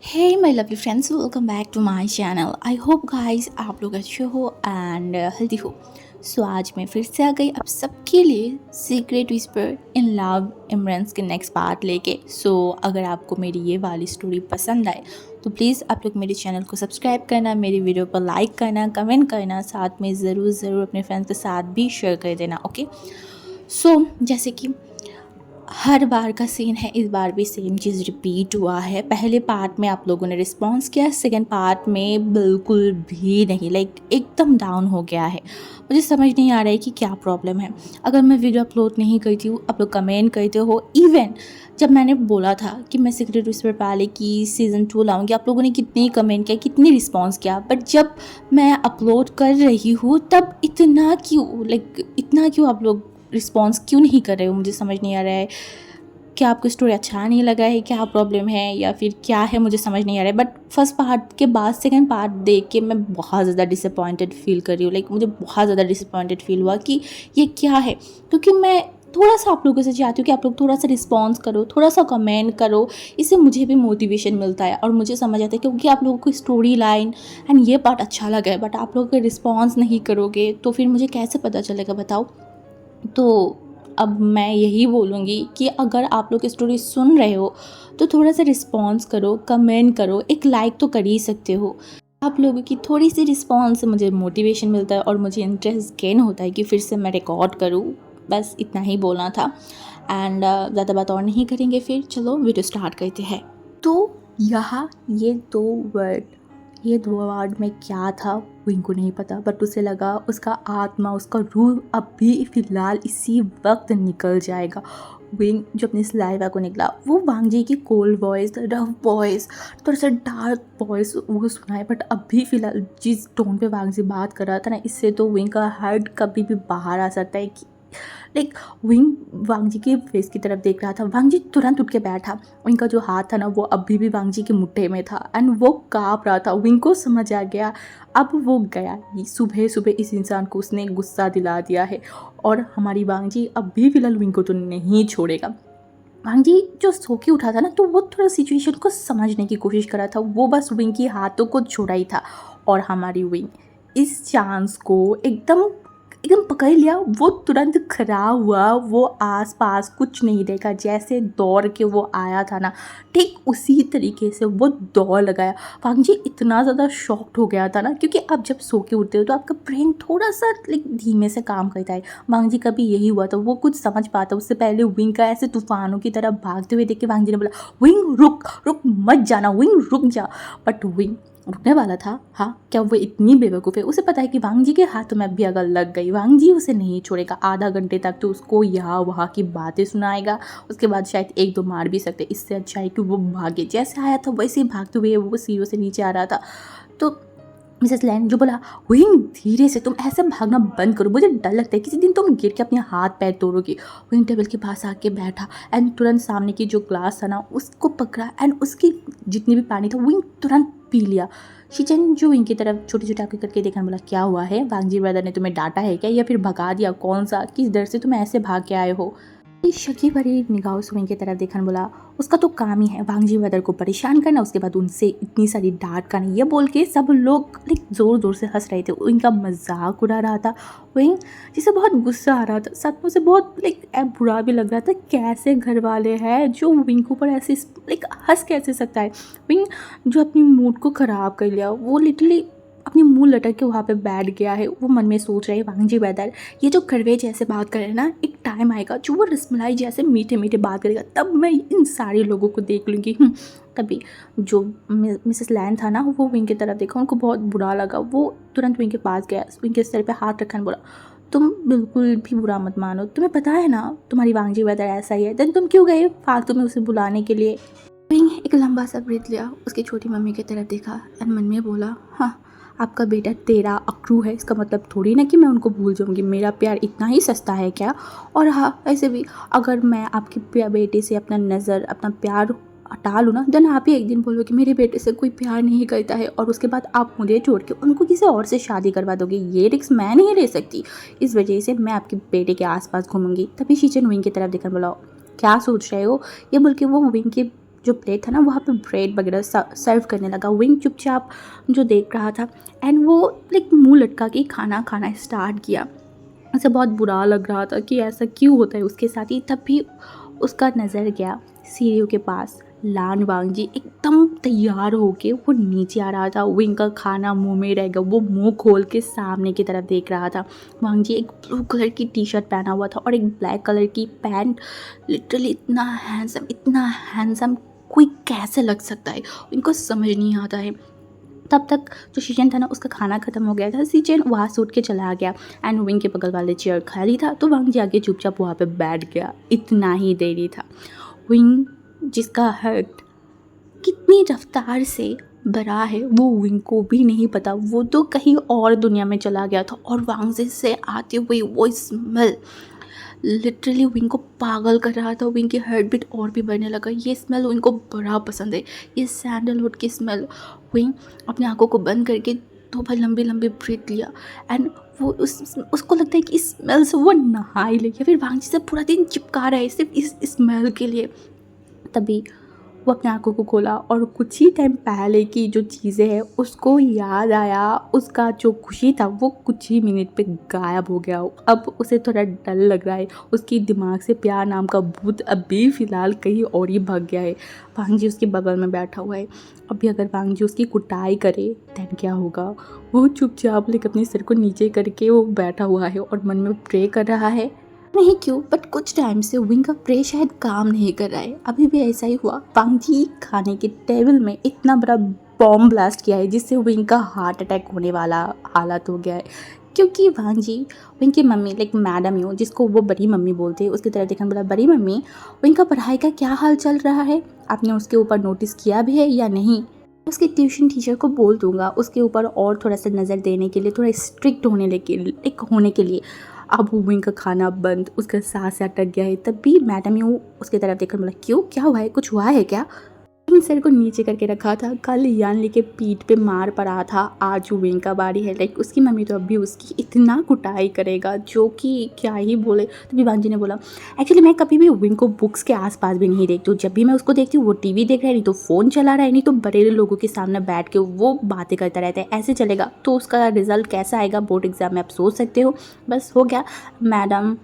Hey my lovely friends, welcome back to my channel. I hope guys आप लोग अच्छे हो एंड हेल्दी हो। सो आज मैं फिर से आ गई आप सबके लिए secret whisper in love Imran's के नेक्स्ट पार्ट लेके। सो अगर आपको मेरी ये वाली स्टोरी पसंद आए तो प्लीज़ आप लोग मेरे चैनल को सब्सक्राइब करना, मेरी वीडियो पर लाइक करना, कमेंट करना, साथ में ज़रूर अपने फ्रेंड्स के साथ भी शेयर कर देना। ओके, सो जैसे कि हर बार का सीन है, इस बार भी सेम चीज़ रिपीट हुआ है। पहले पार्ट में आप लोगों ने रिस्पॉन्स किया, सेकंड पार्ट में बिल्कुल भी नहीं, लाइक एकदम डाउन हो गया है। मुझे समझ नहीं आ रहा है कि क्या प्रॉब्लम है। अगर मैं वीडियो अपलोड नहीं करती हूँ, आप लोग कमेंट करते हो। इवन जब मैंने बोला था कि मैं सीक्रेट विस्पर पाले की सीज़न 2 लाऊंगी, आप लोगों ने कितनी कमेंट किया, कितनी रिस्पॉन्स किया, बट जब मैं अपलोड कर रही हूँ तब इतना क्यों, लाइक इतना क्यों आप लोग रिस्पॉन्स क्यों नहीं कर रहे हो। मुझे समझ नहीं आ रहा है, क्या आपको स्टोरी अच्छा नहीं लगा है, क्या प्रॉब्लम है या फिर क्या है, मुझे समझ नहीं आ रहा है। बट फर्स्ट पार्ट के बाद सेकंड पार्ट देख के मैं बहुत ज़्यादा डिसअपॉइंटेड फील कर रही हूँ। लाइक मुझे बहुत ज़्यादा डिसअपॉइंटेड फील हुआ कि ये क्या है, क्योंकि मैं थोड़ा सा आप लोगों से चाहती हूँ कि आप लोग थोड़ा सा रिस्पॉन्स करो, थोड़ा सा कमेंट करो। इससे मुझे भी मोटिवेशन मिलता है और मुझे समझ आता है, क्योंकि आप लोगों को स्टोरी लाइन एंड ये पार्ट अच्छा लगा है, बट आप लोग अगर रिस्पॉन्स नहीं करोगे तो फिर मुझे कैसे पता चलेगा, बताओ। तो अब मैं यही बोलूँगी कि अगर आप लोग स्टोरी सुन रहे हो तो थोड़ा सा रिस्पॉन्स करो, कमेंट करो, एक लाइक तो कर ही सकते हो। आप लोगों की थोड़ी सी रिस्पॉन्स से मुझे मोटिवेशन मिलता है और मुझे इंटरेस्ट गेन होता है कि फिर से मैं रिकॉर्ड करूँ। बस इतना ही बोलना था एंड ज़्यादा बात और नहीं करेंगे। फिर चलो वीडियो स्टार्ट करते हैं। तो यहाँ ये दो वर्ड में क्या था वो इनको नहीं पता, बट उसे लगा उसका आत्मा, उसका रूह अभी फ़िलहाल इसी वक्त निकल जाएगा। विंग जो अपनी सलाइवा को निकला, वो वांग जी की कोल्ड वॉइस, रफ वॉइस, थोड़ा सा डार्क वॉइस वो सुना है। बट अभी फ़िलहाल जिस टोन पे वांग जी बात कर रहा था ना, इससे तो विंग का हार्ट कभी भी बाहर आ सकता है कि लाइक विंग वांग जी के फेस की तरफ देख रहा था। वांग जी तुरंत उठ के बैठा। विंग का जो हाथ था ना वो अभी भी वांग जी के मुट्ठे में था एंड वो काँप रहा था। विंग को समझ आ गया, अब वो गया। सुबह सुबह इस इंसान को उसने गुस्सा दिला दिया है और हमारी वांग जी अभी फिलहाल विंग को तो नहीं छोड़ेगा। वांग जी जो सो के उठा था ना, तो वो थोड़ा सिचुएशन को समझने की कोशिश कर रहा था। वो बस विंग की हाथों को छोड़ा ही था और हमारी विंग इस चांस को एकदम एकदम पकड़ लिया। वो तुरंत खड़ा हुआ, वो आसपास कुछ नहीं देखा, जैसे दौड़ के वो आया था ना, ठीक उसी तरीके से वो दौड़ लगाया। वांग जी इतना ज़्यादा शॉक्ड हो गया था ना, क्योंकि आप जब सो के उठते हो तो आपका ब्रेन थोड़ा सा लाइक धीमे से काम करता है। वांग जी का भी यही हुआ था, वो कुछ समझ पाता उससे पहले विंग का ऐसे तूफानों की तरह भागते हुए देख के वांग जी ने बोला, विंग रुक रुक मत जाना, विंग रुक जा। बट विंग रुकने वाला था। हाँ, क्या वो इतनी बेवकूफ़ है? उसे पता है कि वांग जी के हाथों में भी अगर लग गई, वांग जी उसे नहीं छोड़ेगा। आधा घंटे तक तो उसको यहाँ वहाँ की बातें सुनाएगा, उसके बाद शायद एक दो मार भी सकते। इससे अच्छा है कि वो भागे, जैसे आया था वैसे ही भागते हुए वो सीढ़ियों से नीचे आ रहा था। तो मिसेस लैन जो बोला, विंग धीरे से, तुम ऐसे भागना बंद करो, मुझे डर लगता है किसी दिन तुम गिर के अपने हाथ पैर तोड़ोगी। विंग टेबल के पास आके बैठा एंड तुरंत सामने की जो ग्लास था ना उसको पकड़ा एंड उसकी जितनी भी पानी था विंग तुरंत पी लिया। शिचन जो विंग की तरफ छोटी छोटी आंखें करके देखा, बोला, क्या हुआ है? वांग जी ब्रदर ने तुम्हें डांटा है क्या, या फिर भगा दिया? कौन सा, किस डर से तुम ऐसे भाग के आए हो? शकी भरी निगाहों से विंग की तरफ देखा, बोला, उसका तो काम ही है वांग जी ब्रदर को परेशान करना, उसके बाद उनसे इतनी सारी डांट करना। ये बोल के सब लोग लाइक ज़ोर ज़ोर से हंस रहे थे, उनका मजाक उड़ा रहा था। विंग जिसे बहुत गुस्सा आ रहा था, सच में से बहुत लाइक बुरा भी लग रहा था। कैसे घर वाले हैं जो विंग के ऊपर ऐसे लाइक हंस कैसे सकता है। विंग जो अपनी मूड को ख़राब कर लिया, वो लिटरली अपनी मुंह लटक के वहाँ पे बैठ गया है। वो मन में सोच रहे हैं, वांग जी ब्रदर ये जो कड़वे जैसे बात करे ना, एक टाइम आएगा जो वो रसमलाई जैसे मीठे मीठे बात करेगा, तब मैं इन सारे लोगों को देख लूँगी। तभी जो मिसेस लैन था ना, वो विंग की तरफ देखा, उनको बहुत बुरा लगा। वो तुरंत विंग के पास गया, विंग के सर पे हाथ रखा बोला, तुम बिल्कुल भी बुरा मत मानो, तुम्हें पता है ना तुम्हारी वांग जी ब्रदर ऐसा ही है, देन तुम क्यों गए फालतू में उसे बुलाने के लिए। विंग एक लंबा सा ब्रीथ लिया, उसकी छोटी मम्मी की तरफ देखा एंड मन में बोला, हाँ आपका बेटा तेरा अक्रू है, इसका मतलब थोड़ी ना कि मैं उनको भूल जाऊंगी। मेरा प्यार इतना ही सस्ता है क्या? और हाँ, ऐसे भी अगर मैं आपके बेटे से अपना नज़र, अपना प्यार हटा लूँ ना, देन आप ही एक दिन बोलो कि मेरे बेटे से कोई प्यार नहीं करता है, और उसके बाद आप मुझे छोड़ के उनको किसी और से शादी करवा दोगे। ये रिस्क मैं नहीं ले सकती, इस वजह से मैं आपके बेटे के आसपास घूमूंगी। तभी शीचन विंग की तरफ देखकर बोला, क्या सोच रहे हो? ये बोल के वो विंग के जो प्लेट था ना वहाँ पे ब्रेड वगैरह सर्व करने लगा। विंग चुपचाप जो देख रहा था एंड वो लाइक मुंह लटका के खाना खाना स्टार्ट किया। उसे बहुत बुरा लग रहा था कि ऐसा क्यों होता है उसके साथ ही। तब भी उसका नज़र गया सीढ़ियों के पास। लान वांगजी एकदम तैयार होके वो नीचे आ रहा था। विंग का खाना मुंह में रह गया। वो मुंह खोल के सामने की तरफ देख रहा था। वांगजी एक ब्लू कलर की टी शर्ट पहना हुआ था और एक ब्लैक कलर की पैंट। लिटरली इतना हैंडसम कोई कैसे लग सकता है, इनको समझ नहीं आता है। तब तक जो शीचेन था ना उसका खाना ख़त्म हो गया था। शीचेन वहाँ से उठ के चला गया एंड विंग के बगल वाले चेयर खाली था तो वांगजी आके चुपचाप वहाँ पे बैठ गया। इतना ही देरी था। विंग जिसका हार्ट कितनी रफ्तार से भरा है वो विंग को भी नहीं पता। वो तो कहीं और दुनिया में चला गया था और वांगजी से आते हुए वो स्मेल लिटरली विंग को पागल कर रहा था। विंग की हार्ट बीट और भी बढ़ने लगा। ये स्मेल विंग को बड़ा पसंद है, ये सैंडलवुड की स्मेल। विंग अपनी आंखों को बंद करके 2 बार लंबी लंबी ब्रीथ लिया एंड वो उसको लगता है कि इस स्मेल से वो नहा ही ले या फिर वांगजी से पूरा दिन चिपका रहा है सिर्फ इस स्मेल के लिए। तभी वो अपनी आंखों को खोला और कुछ ही टाइम पहले की जो चीज़ें हैं उसको याद आया। उसका जो खुशी था वो कुछ ही मिनट पे गायब हो गया। अब उसे थोड़ा डर लग रहा है। उसकी दिमाग से प्यार नाम का भूत अभी फ़िलहाल कहीं और ही भाग गया है। वांगजी उसके बगल में बैठा हुआ है। अभी अगर वांगजी उसकी कुटाई करे दैन क्या होगा। वो चुपचाप लेकर अपने सिर को नीचे करके वो बैठा हुआ है और मन में प्रे कर रहा है। नहीं क्यों बट कुछ टाइम से विंग का प्रे शायद काम नहीं कर रहा है। अभी भी ऐसा ही हुआ। वांगजी खाने के टेबल में इतना बड़ा बॉम्ब ब्लास्ट किया है जिससे विंग का हार्ट अटैक होने वाला हालत हो गया है। क्योंकि वांगजी विंग की मम्मी लाइक मैडम यू जिसको वो बड़ी मम्मी बोलते हैं उसकी तरफ देखना बोला, बड़ी मम्मी विंग का पढ़ाई का क्या हाल चल रहा है, आपने उसके ऊपर नोटिस किया भी है या नहीं। उसके ट्यूशन टीचर को बोल दूंगा उसके ऊपर और थोड़ा सा नज़र देने के लिए, थोड़ा स्ट्रिक्ट होने के लिए। अब विंग का खाना बंद, उसका सांस अटक गया है। तब भी मैडम यूँ उसकी तरफ देखकर बोला, क्यों क्या हुआ है, कुछ हुआ है क्या। सर को नीचे करके रखा था। कल यानली के पीठ पे मार पड़ा था, आज विंग का बारी है। लाइक उसकी मम्मी तो अभी उसकी इतना कुटाई करेगा जो कि क्या ही बोले। तभी वांगजी ने बोला, एक्चुअली मैं कभी भी विंग को बुक्स के आसपास भी नहीं देखती हूँ। जब भी मैं उसको देखती हूँ वो टीवी देख रहा है, नहीं तो फ़ोन चला रहा है, नहीं तो बड़े लोगों के सामने बैठ के वो बातें करता रहता है। ऐसे चलेगा तो उसका रिजल्ट कैसा आएगा बोर्ड एग्जाम में आप सोच सकते हो। बस हो गया। मैडम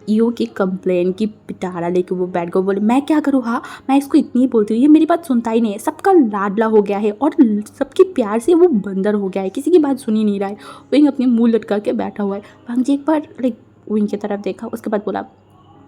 यू की कंप्लेन की पिटारा लेके वो बैठ गए। बोले मैं क्या करूँ, हाँ मैं इसको इतनी बोलती हूँ ये मेरी बात सुनता ही नहीं है। सबका लाडला हो गया है और सबके प्यार से वो बंदर हो गया है, किसी की बात सुन ही नहीं रहा है। विंग अपने मुंह लटका के बैठा हुआ है। वांगजी एक बार लाइक विंग की तरफ देखा, उसके बाद बोला,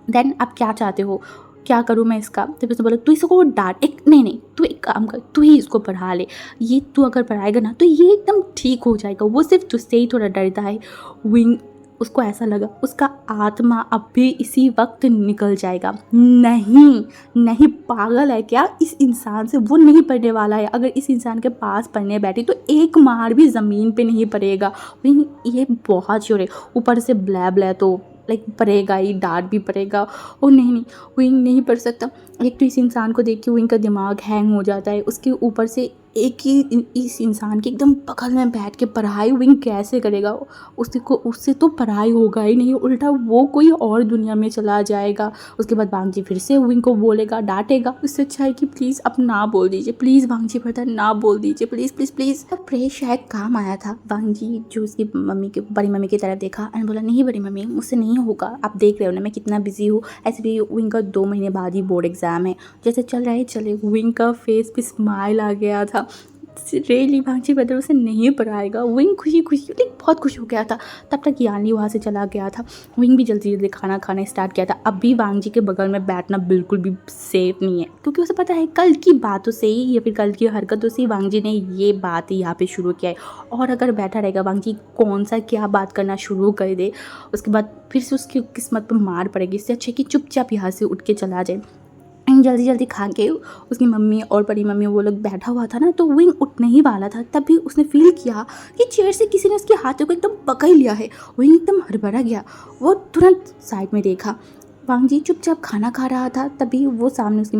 देन आप क्या चाहते हो, क्या करूँ मैं इसका। तब उसने बोला, तू इसको डांट, एक नहीं तू एक काम कर, तू ही इसको पढ़ा ले। ये तू अगर पढ़ाएगा ना तो ये एकदम ठीक हो जाएगा। वो सिर्फ तुझसे ही थोड़ा डरता है। विंग उसको ऐसा लगा उसका आत्मा अब भी इसी वक्त निकल जाएगा। नहीं पागल है क्या, इस इंसान से वो नहीं पढ़ने वाला है। अगर इस इंसान के पास पढ़ने बैठी तो एक मार भी ज़मीन पे नहीं पड़ेगा। ये बहुत शोर है, ऊपर से ब्लै तो लाइक पड़ेगा ही, डांट भी पड़ेगा। और नहीं विंग नहीं पढ़ सकता। एक तो इस इंसान को देख के विंग का दिमाग हैंग हो जाता है, उसके ऊपर से एक ही इस इंसान के एकदम बगल में बैठ के पढ़ाई विंग कैसे करेगा। उससे तो पढ़ाई होगा ही नहीं, उल्टा वो कोई और दुनिया में चला जाएगा। उसके बाद वांगजी फिर से विंग को बोलेगा, डांटेगा। उससे अच्छा है कि प्लीज़ अब ना बोल दीजिए, प्लीज़ वांगजी पढ़ता ना बोल दीजिए, प्लीज़ प्लीज़ प्लीज़। तब प्रे शायद काम आया था। वांगजी जो उसकी बड़ी मम्मी की तरफ देखा एंड बोला, नहीं बड़ी मम्मी मुझसे नहीं होगा, आप देख रहे हो ना मैं कितना बिजी हूँ। ऐसे भी विंग का 2 महीने बाद ही बोर्ड एग्जाम है, जैसे चल रहा है चले। विंग का फेस पे स्माइल आ गया था। रियली वांगजी बदर उसे नहीं पढ़ाएगा। विंग खुशी लाइक बहुत खुश हो गया था। तब तक यानी वहाँ से चला गया था। विंग भी जल्दी जल्दी खाना खाना स्टार्ट किया था। अब भी वांगजी के बगल में बैठना बिल्कुल भी सेफ नहीं है, क्योंकि उसे पता है कल की बातों से ही या फिर कल की हरकतों से ही वांगजी ने ये बात यहाँ पे शुरू किया है। और अगर बैठा रहेगा वांगजी कौन सा क्या बात करना शुरू कर दे, उसके बाद फिर से उसकी किस्मत पर मार पड़ेगी। इससे अच्छे कि चुपचाप यहाँ से उठ के चला जाए। जल्दी जल्दी खा के उसकी मम्मी और बड़ी मम्मी वो लोग बैठा हुआ था ना, तो विंग उठने ही वाला था। तब भी उसने फील किया कि चेयर से किसी ने उसके हाथों को एकदम पकड़ लिया है। विंग एकदम हड़बड़ा गया। वो तुरंत साइड में देखा, वांगजी चुपचाप खाना खा रहा था। तभी वो सामने उसकी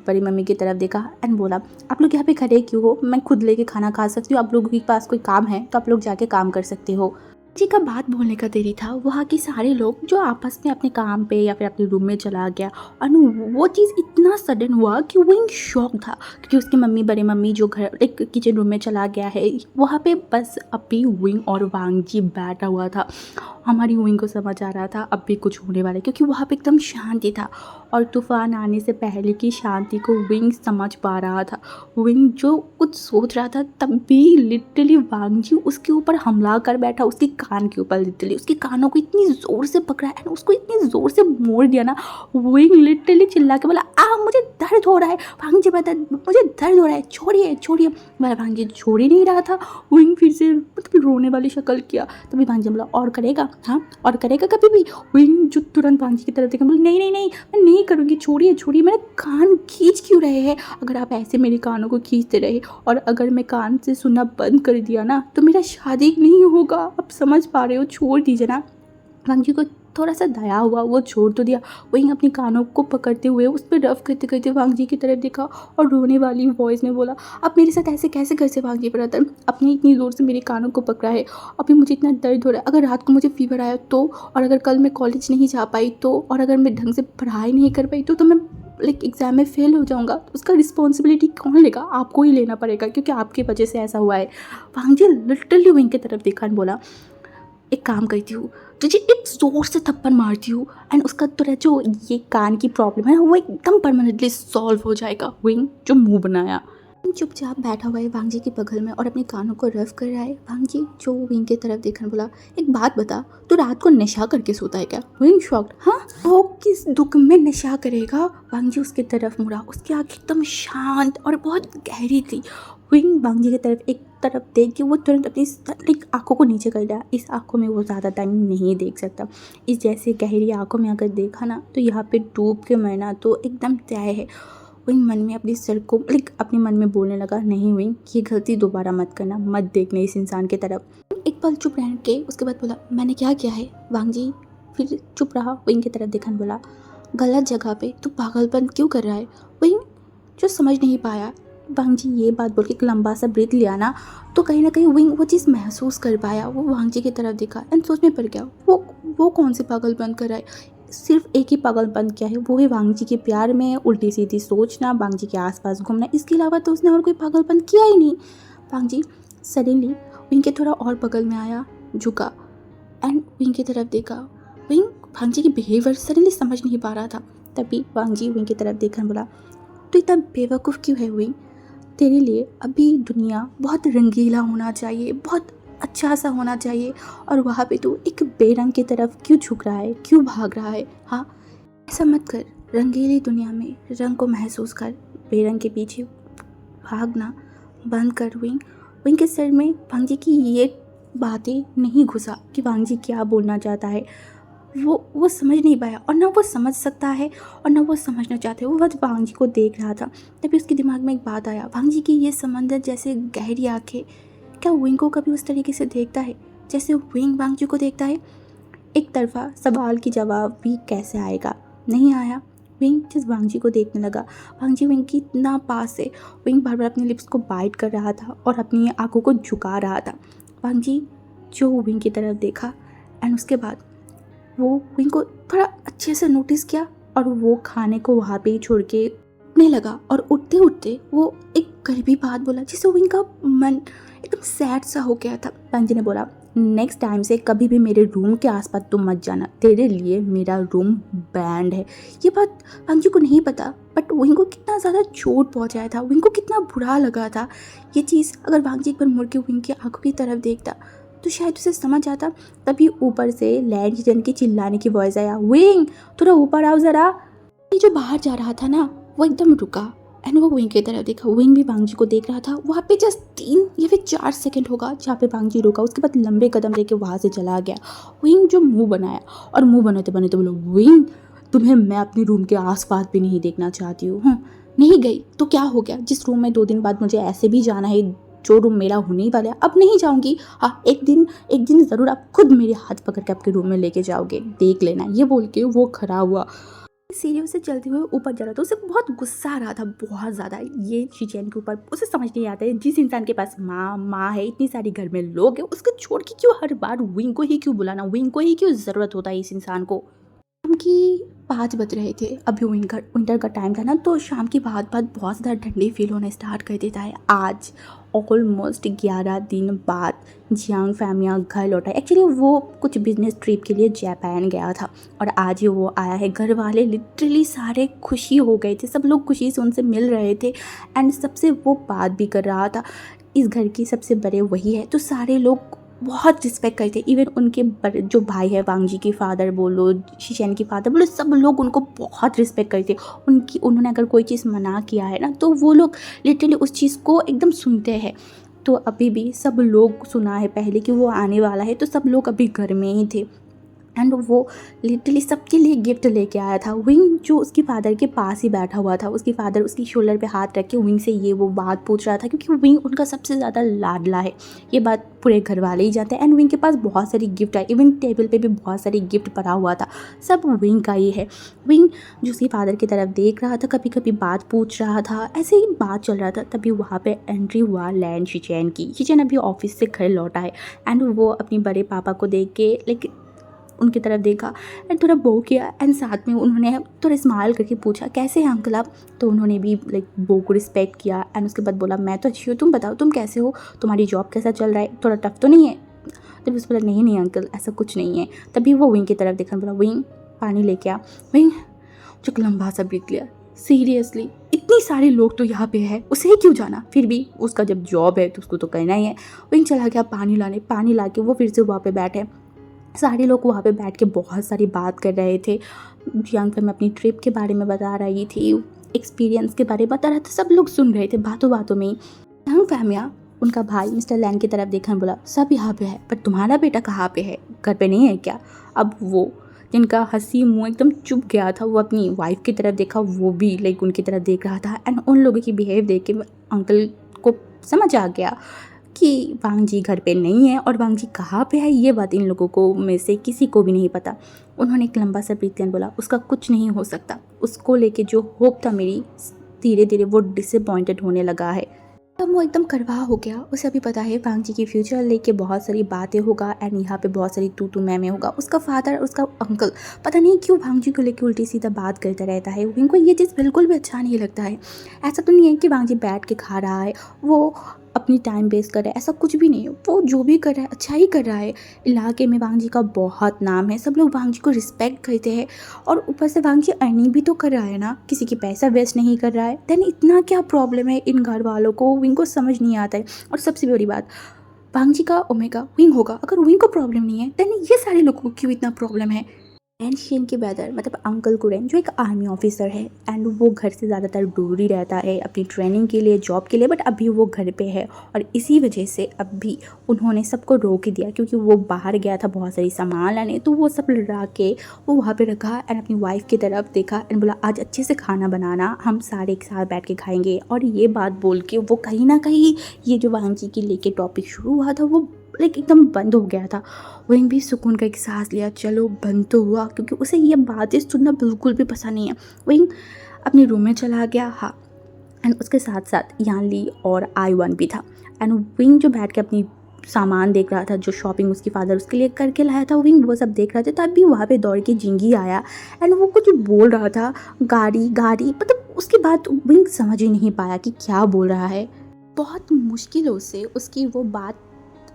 बड़ी मम्मी की तरफ देखा एंड बोला, आप लोग यहाँ पे खड़े क्यों हो, मैं खुद लेके खाना खा सकती हूँ, आप लोगों के पास कोई काम है तो आप लोग जाके काम कर सकते हो। जी का बात बोलने का देरी था, वहाँ के सारे लोग जो आपस में अपने काम पे या फिर अपने रूम में चला गया। और वो चीज़ इतना सडन हुआ कि विंग शॉक था, क्योंकि उसकी बड़े मम्मी जो घर एक किचन रूम में चला गया है, वहाँ पे बस अभी विंग और वांगजी बैठा हुआ था। हमारी विंग को समझ आ रहा था अब भी कुछ होने वाला है, क्योंकि वहाँ पे एकदम शांति था, और तूफान आने से पहले की शांति को विंग समझ पा रहा था। विंग जो कुछ सोच रहा था, तब भी लिटरली वांगजी उसके ऊपर हमला कर बैठा, उसके कान के ऊपर, लिटरली उसके कानों को इतनी ज़ोर से पकड़ा एंड उसको इतनी ज़ोर से मोड़ दिया ना। विंग लिटरली चिल्ला के बोला, मुझे दर्द हो रहा है वांगजी, मुझे दर्द हो रहा है, छोड़िए छोड़िए। मेरा वांगजी छोड़ ही नहीं रहा था। विंग फिर से मतलब रोने वाली शक्ल किया। तभी वांगजी बोला, और करेगा? हाँ, और करेगा कभी भी? विंग जो तुरंत वांगजी की तरफ देखा, बोला, नहीं नहीं नहीं, मैं नहीं करूँगी, छोड़िए छोड़िए, मेरे कान खींच क्यों रहे हैं? अगर आप ऐसे मेरे कानों को खींचते रहे और अगर मैं कान से सुनना बंद कर दिया ना, तो मेरा शादी नहीं होगा। आप समझ पा रहे हो, छोड़ दीजिए ना। वांगजी को थोड़ा सा दया हुआ, वो छोड़ तो दिया। वहीं अपने कानों को पकड़ते हुए उस पर रफ करते करते वांगजी की तरफ देखा और रोने वाली वॉइस में बोला, आप मेरे साथ ऐसे कैसे कर से वांगजी ब्रदर? आपने इतनी ज़ोर से मेरे कानों को पकड़ा है, अभी मुझे इतना दर्द हो रहा है। अगर रात को मुझे फीवर आया तो, और अगर कल मैं कॉलेज नहीं जा पाई तो, और अगर मैं ढंग से पढ़ाई नहीं कर पाई तो मैं एग्ज़ाम में फ़ेल हो जाऊंगा, तो उसका रिस्पॉन्सिबिलिटी कौन लेगा? आपको ही लेना पड़ेगा, क्योंकि आपकी वजह से ऐसा हुआ है। वांगजी लिटरली विंग की तरफ देखा और बोला, एक काम करती हूँ, तुझे एक ज़ोर से थप्पड़ मारती हूँ एंड उसका तेरा जो ये कान की प्रॉब्लम है वो एकदम परमानेंटली सॉल्व हो जाएगा। विंग जो मुंह बनाया, चुपचाप बैठा हुआ है वांगजी के बगल में और अपने कानों को रफ कर रहा है। वांगजी जो विंग की तरफ देखकर बोला, एक बात बता, तू रात को नशा करके सोता है क्या? विंग शॉक्ड, हाँ, वो किस दुख में नशा करेगा? वांगजी उसकी तरफ मुड़ा, उसकी आँख एकदम शांत और बहुत गहरी थी। विंग वांगजी की तरफ एक तरफ देख के वो तुरंत अपनी आंखों को नीचे कर लिया। इस आंखों में वो ज़्यादा टाइम नहीं देख सकता। इस जैसे गहरी आंखों में अगर देखा ना, तो यहाँ पे डूब के मरना तो एकदम तय है। विंग मन में अपनी सर को अपने मन में बोलने लगा, नहीं विंग, ये गलती दोबारा मत करना, मत देखने इस इंसान की तरफ। एक पल चुप रह के उसके बाद बोला, मैंने क्या किया है? वांगजी फिर चुप रहा, विंग की तरफ देखा, बोला, गलत जगह पे तू पागलपन क्यों कर रहा है? विंग जो समझ नहीं पाया। वांगजी ये बात बोल के एक लंबा सा ब्रीथ लिया ना, तो कहीं ना कहीं विंग वो चीज़ महसूस कर पाया। वो वांगजी की तरफ देखा एंड सोच में पड़ गया, वो कौन सी पागलपन कर रहा है? सिर्फ एक ही पागलपन क्या है, वो है वांगजी के प्यार में उल्टी सीधी सोचना, वांगजी के आसपास घूमना। इसके अलावा तो उसने और कोई पागलपन किया ही नहीं। वांगजी सडनली विंग के थोड़ा और बगल में आया, झुका एंड विंग की तरफ देखा। विंग वांगजी की बिहेवियर सडनली समझ नहीं पा रहा था। तभी वांगजी विंग की तरफ देखकर बोला, तो इतना बेवकूफ़ क्यों है विंग? तेरे लिए अभी दुनिया बहुत रंगीला होना चाहिए, बहुत अच्छा सा होना चाहिए, और वहाँ पे तू एक बेरंग की तरफ क्यों झुक रहा है, क्यों भाग रहा है? हाँ, ऐसा मत कर। रंगीली दुनिया में रंग को महसूस कर, बेरंग के पीछे भागना बंद कर। विंग विंग के सिर में वांगजी की ये बातें नहीं घुसा कि वांगजी क्या बोलना चाहता है। वो समझ नहीं पाया, और ना वो समझ सकता है और ना वो समझना चाहते। वो बस वांगजी को देख रहा था। तभी उसके दिमाग में एक बात आया, वांगजी की ये समंदर जैसे गहरी आंखें, क्या विंग को कभी उस तरीके से देखता है जैसे विंग वांगजी को देखता है? एक तरफा सवाल की जवाब भी कैसे आएगा? नहीं आया। विंग जिस वांगजी को देखने लगा, वांगजी विंग की इतना पास है। विंग बार बार अपने लिप्स को बाइट कर रहा था और अपनी आंखों को झुका रहा था। वांगजी जो विंग की तरफ देखा एंड उसके बाद वो विंग को थोड़ा अच्छे से नोटिस किया, और वो खाने को वहाँ पे ही छोड़ के उठने लगा। और उठते उठते वो एक गरीबी बात बोला जिससे विंग का मन एकदम सैड सा हो गया था। वांगजी ने बोला, नेक्स्ट टाइम से कभी भी मेरे रूम के आसपास तुम मत जाना, तेरे लिए मेरा रूम बैंड है। ये बात वांगजी को नहीं पता, बट विंग को कितना ज़्यादा चोट पहुँचाया था, विंग को कितना बुरा लगा था ये चीज़। अगर वांगजी एक बार मुड़ के विंग की आंखों की तरफ देखता तो शायद उसे समझ आता। तभी ऊपर से लैंड जन की चिल्लाने की वॉइस आया, विंग थोड़ा ऊपर आओ ज़रा। ये जो बाहर जा रहा था ना, वो एकदम रुका एंड वो विंग की तरफ देखा। विंग भी वांगजी को देख रहा था। वहाँ पे जस्ट 3 या फिर 4 सेकंड होगा जहाँ पे वांगजी रुका, उसके बाद लंबे कदम लेके वहाँ से चला गया। विंग जो मुंह बनाया, और मुंह बनाते बनाते बोलो, विंग तुम्हें मैं अपने रूम के आसपास भी नहीं देखना चाहती हूँ। नहीं गई तो क्या हो गया? जिस रूम में 2 दिन बाद मुझे ऐसे भी जाना है, जो रूम मेरा होने ही वाला है, अब नहीं जाऊंगी। हाँ, एक दिन ज़रूर आप खुद मेरे हाथ पकड़ के आपके रूम में लेके जाओगे, देख लेना। ये बोल के वो खड़ा हुआ। सीढ़ियों से चलते हुए ऊपर जा रहा था। उसे बहुत गुस्सा आ रहा था, बहुत ज़्यादा, ये शीचेन के ऊपर। उसे समझ नहीं आता है, जिस इंसान के पास माँ है, इतनी सारी घर में लोग हैं, उसको छोड़ के क्यों हर बार विंग को ही क्यों बुलाना, विंग को ही क्यों ज़रूरत होता है इस इंसान को। शाम की 5 बज रहे थे, अभी विंटर का टाइम था ना, तो शाम की बात बहुत ज़्यादा ठंडी फील होने स्टार्ट कर देता है। आज ऑलमोस्ट 11 दिन बाद जियांग फैमिया घर लौटा है। एक्चुअली वो कुछ बिजनेस ट्रिप के लिए जापान गया था और आज ही वो आया है। घर वाले लिटरली सारे खुशी हो गए थे, सब लोग खुशी से उनसे मिल रहे थे एंड सबसे वो बात भी कर रहा था। इस घर के सबसे बड़े वही है, तो सारे लोग बहुत रिस्पेक्ट करते। इवन उनके जो भाई है, वांग जी के फादर बोलो, शीशेन के फादर बोलो, सब लोग उनको बहुत रिस्पेक्ट करते। उन्होंने अगर कोई चीज़ मना किया है ना, तो वो लोग लिटरली उस चीज़ को एकदम सुनते हैं। तो अभी भी सब लोग सुना है पहले कि वो आने वाला है, तो सब लोग अभी घर में ही थे एंड वो लिटरली सबके लिए गिफ्ट लेके आया था। विंग जो उसके फादर के पास ही बैठा हुआ था, उसके फादर उसकी शोल्डर पे हाथ रख के विंग से ये वो बात पूछ रहा था, क्योंकि विंग उनका सबसे ज़्यादा लाडला है। ये बात पूरे घर वाले ही जानते हैं एंड विंग के पास बहुत सारी गिफ्ट है। इवन टेबल पे भी बहुत सारी गिफ्ट पड़ा हुआ था, सब विंग का ही है। विंग जो उसके फादर की तरफ देख रहा था, कभी कभी बात पूछ रहा था, ऐसे ही बात चल रहा था। तभी वहाँ पे एंट्री हुआ लैन शीचेन की। शीचेन अभी ऑफिस से घर लौटा है एंड वो अपनी बड़े पापा को देख के लाइक उनकी तरफ देखा एंड थोड़ा बो किया एंड साथ में उन्होंने थोड़ा स्माइल करके पूछा, कैसे हैं अंकल आप। तो उन्होंने भी लाइक बो को रिस्पेक्ट किया एंड उसके बाद बोला, मैं तो अच्छी हूँ, तुम बताओ तुम कैसे हो, तुम्हारी जॉब कैसा चल रहा है, थोड़ा टफ तो नहीं है। तभी उसने बोला, नहीं अंकल ऐसा कुछ नहीं है। तभी वो विंग की तरफ देखा, बोला विंग पानी लेके आ। विंग जो लंबा सा ब्रेक लिया, सीरियसली इतनी सारे लोग तो यहाँ पे है, उसे ही क्यों जाना, फिर भी उसका जब जॉब है तो उसको तो करना ही है। विंग चला गया पानी लाने, पानी ला के वो फिर से वहाँ पे बैठे। सारे लोग वहाँ पे बैठ के बहुत सारी बात कर रहे थे। जियांग फैमिया अपनी ट्रिप के बारे में बता रही थी, एक्सपीरियंस के बारे में बता रहा था, सब लोग सुन रहे थे बातों बातों में। जियांग फैमिया उनका भाई मिस्टर लैन की तरफ देखा, बोला, सब यहाँ पे है पर तुम्हारा बेटा कहाँ पे है, घर पे नहीं है क्या। अब वो जिनका हंसी मुंह एकदम चुप गया था, वो अपनी वाइफ की तरफ देखा, वो भी लाइक उनकी तरफ देख रहा था एंड उन लोगों की बिहेव देख के अंकल को समझ आ गया कि वांग जी घर पे नहीं है और वांग जी कहाँ पे है, ये बात इन लोगों को में से किसी को भी नहीं पता। उन्होंने एक लंबा सा ब्रीथ लेकर बोला, उसका कुछ नहीं हो सकता, उसको लेके जो होप था मेरी, धीरे धीरे वो डिसअपॉइंटेड होने लगा है। तब वो एकदम करवा हो गया। उसे अभी पता है वांग जी की फ्यूचर लेके बहुत सारी बातें होगा एंड यहाँ पे बहुत सारी तू मैं होगा। उसका फादर, उसका अंकल पता नहीं क्यों वांग जी को लेके उल्टी सीधा बात करता रहता है। उनको ये चीज़ बिल्कुल भी अच्छा नहीं लगता है। ऐसा तो नहीं है कि वांग जी बैठ के खा रहा है, वो अपनी टाइम वेस्ट कर रहा है, ऐसा कुछ भी नहीं है। वो जो भी कर रहा है अच्छा ही कर रहा है। इलाके में वांग जी का बहुत नाम है, सब लोग वांग जी को रिस्पेक्ट करते हैं और ऊपर से वांग जी अर्निंग भी तो कर रहा है ना, किसी की पैसा वेस्ट नहीं कर रहा है। देन इतना क्या प्रॉब्लम है इन घर वालों को, विंग को समझ नहीं आता है। और सबसे बड़ी बात, वांग जी का ओमेगा विंग होगा, अगर विंग को प्रॉब्लम नहीं है देन ये सारे लोगों को क्यों इतना प्रॉब्लम है। एंड शीन के ब्रदर मतलब अंकल कुरेन जो एक आर्मी ऑफिसर है एंड वो घर से ज़्यादातर दूर ही रहता है अपनी ट्रेनिंग के लिए, जॉब के लिए, बट अभी वो घर पे है और इसी वजह से अभी उन्होंने सबको रोक दिया क्योंकि वो बाहर गया था बहुत सारी सामान लाने। तो वो सब लड़ा के वो वहाँ पे रखा एंड अपनी वाइफ की तरफ देखा एंड बोला, आज अच्छे से खाना बनाना, हम सारे एक साथ बैठ के खाएंगे। और ये बात बोल के वो कहीं ना कहीं ये जो वांग जी की लेके टॉपिक शुरू हुआ था वो लाइक एकदम बंद हो गया था। विंग भी सुकून का एक सांस लिया, चलो बंद तो हुआ, क्योंकि उसे ये बातें सुनना बिल्कुल भी पसंद नहीं है। विंग अपने रूम में चला गया, हाँ, एंड उसके साथ साथ यान ली और आई-1 भी था। एंड विंग जो बैठ के अपनी सामान देख रहा था, जो शॉपिंग उसके फादर उसके लिए करके लाया था, विंग वो सब देख रहा था। तभी वहाँ पे दौड़ के जिंगी आया एंड वो कुछ बोल रहा था, गाड़ी गाड़ी, मतलब उसकी बात विंग समझ ही नहीं पाया कि क्या बोल रहा है। बहुत मुश्किलों से उसकी वो बात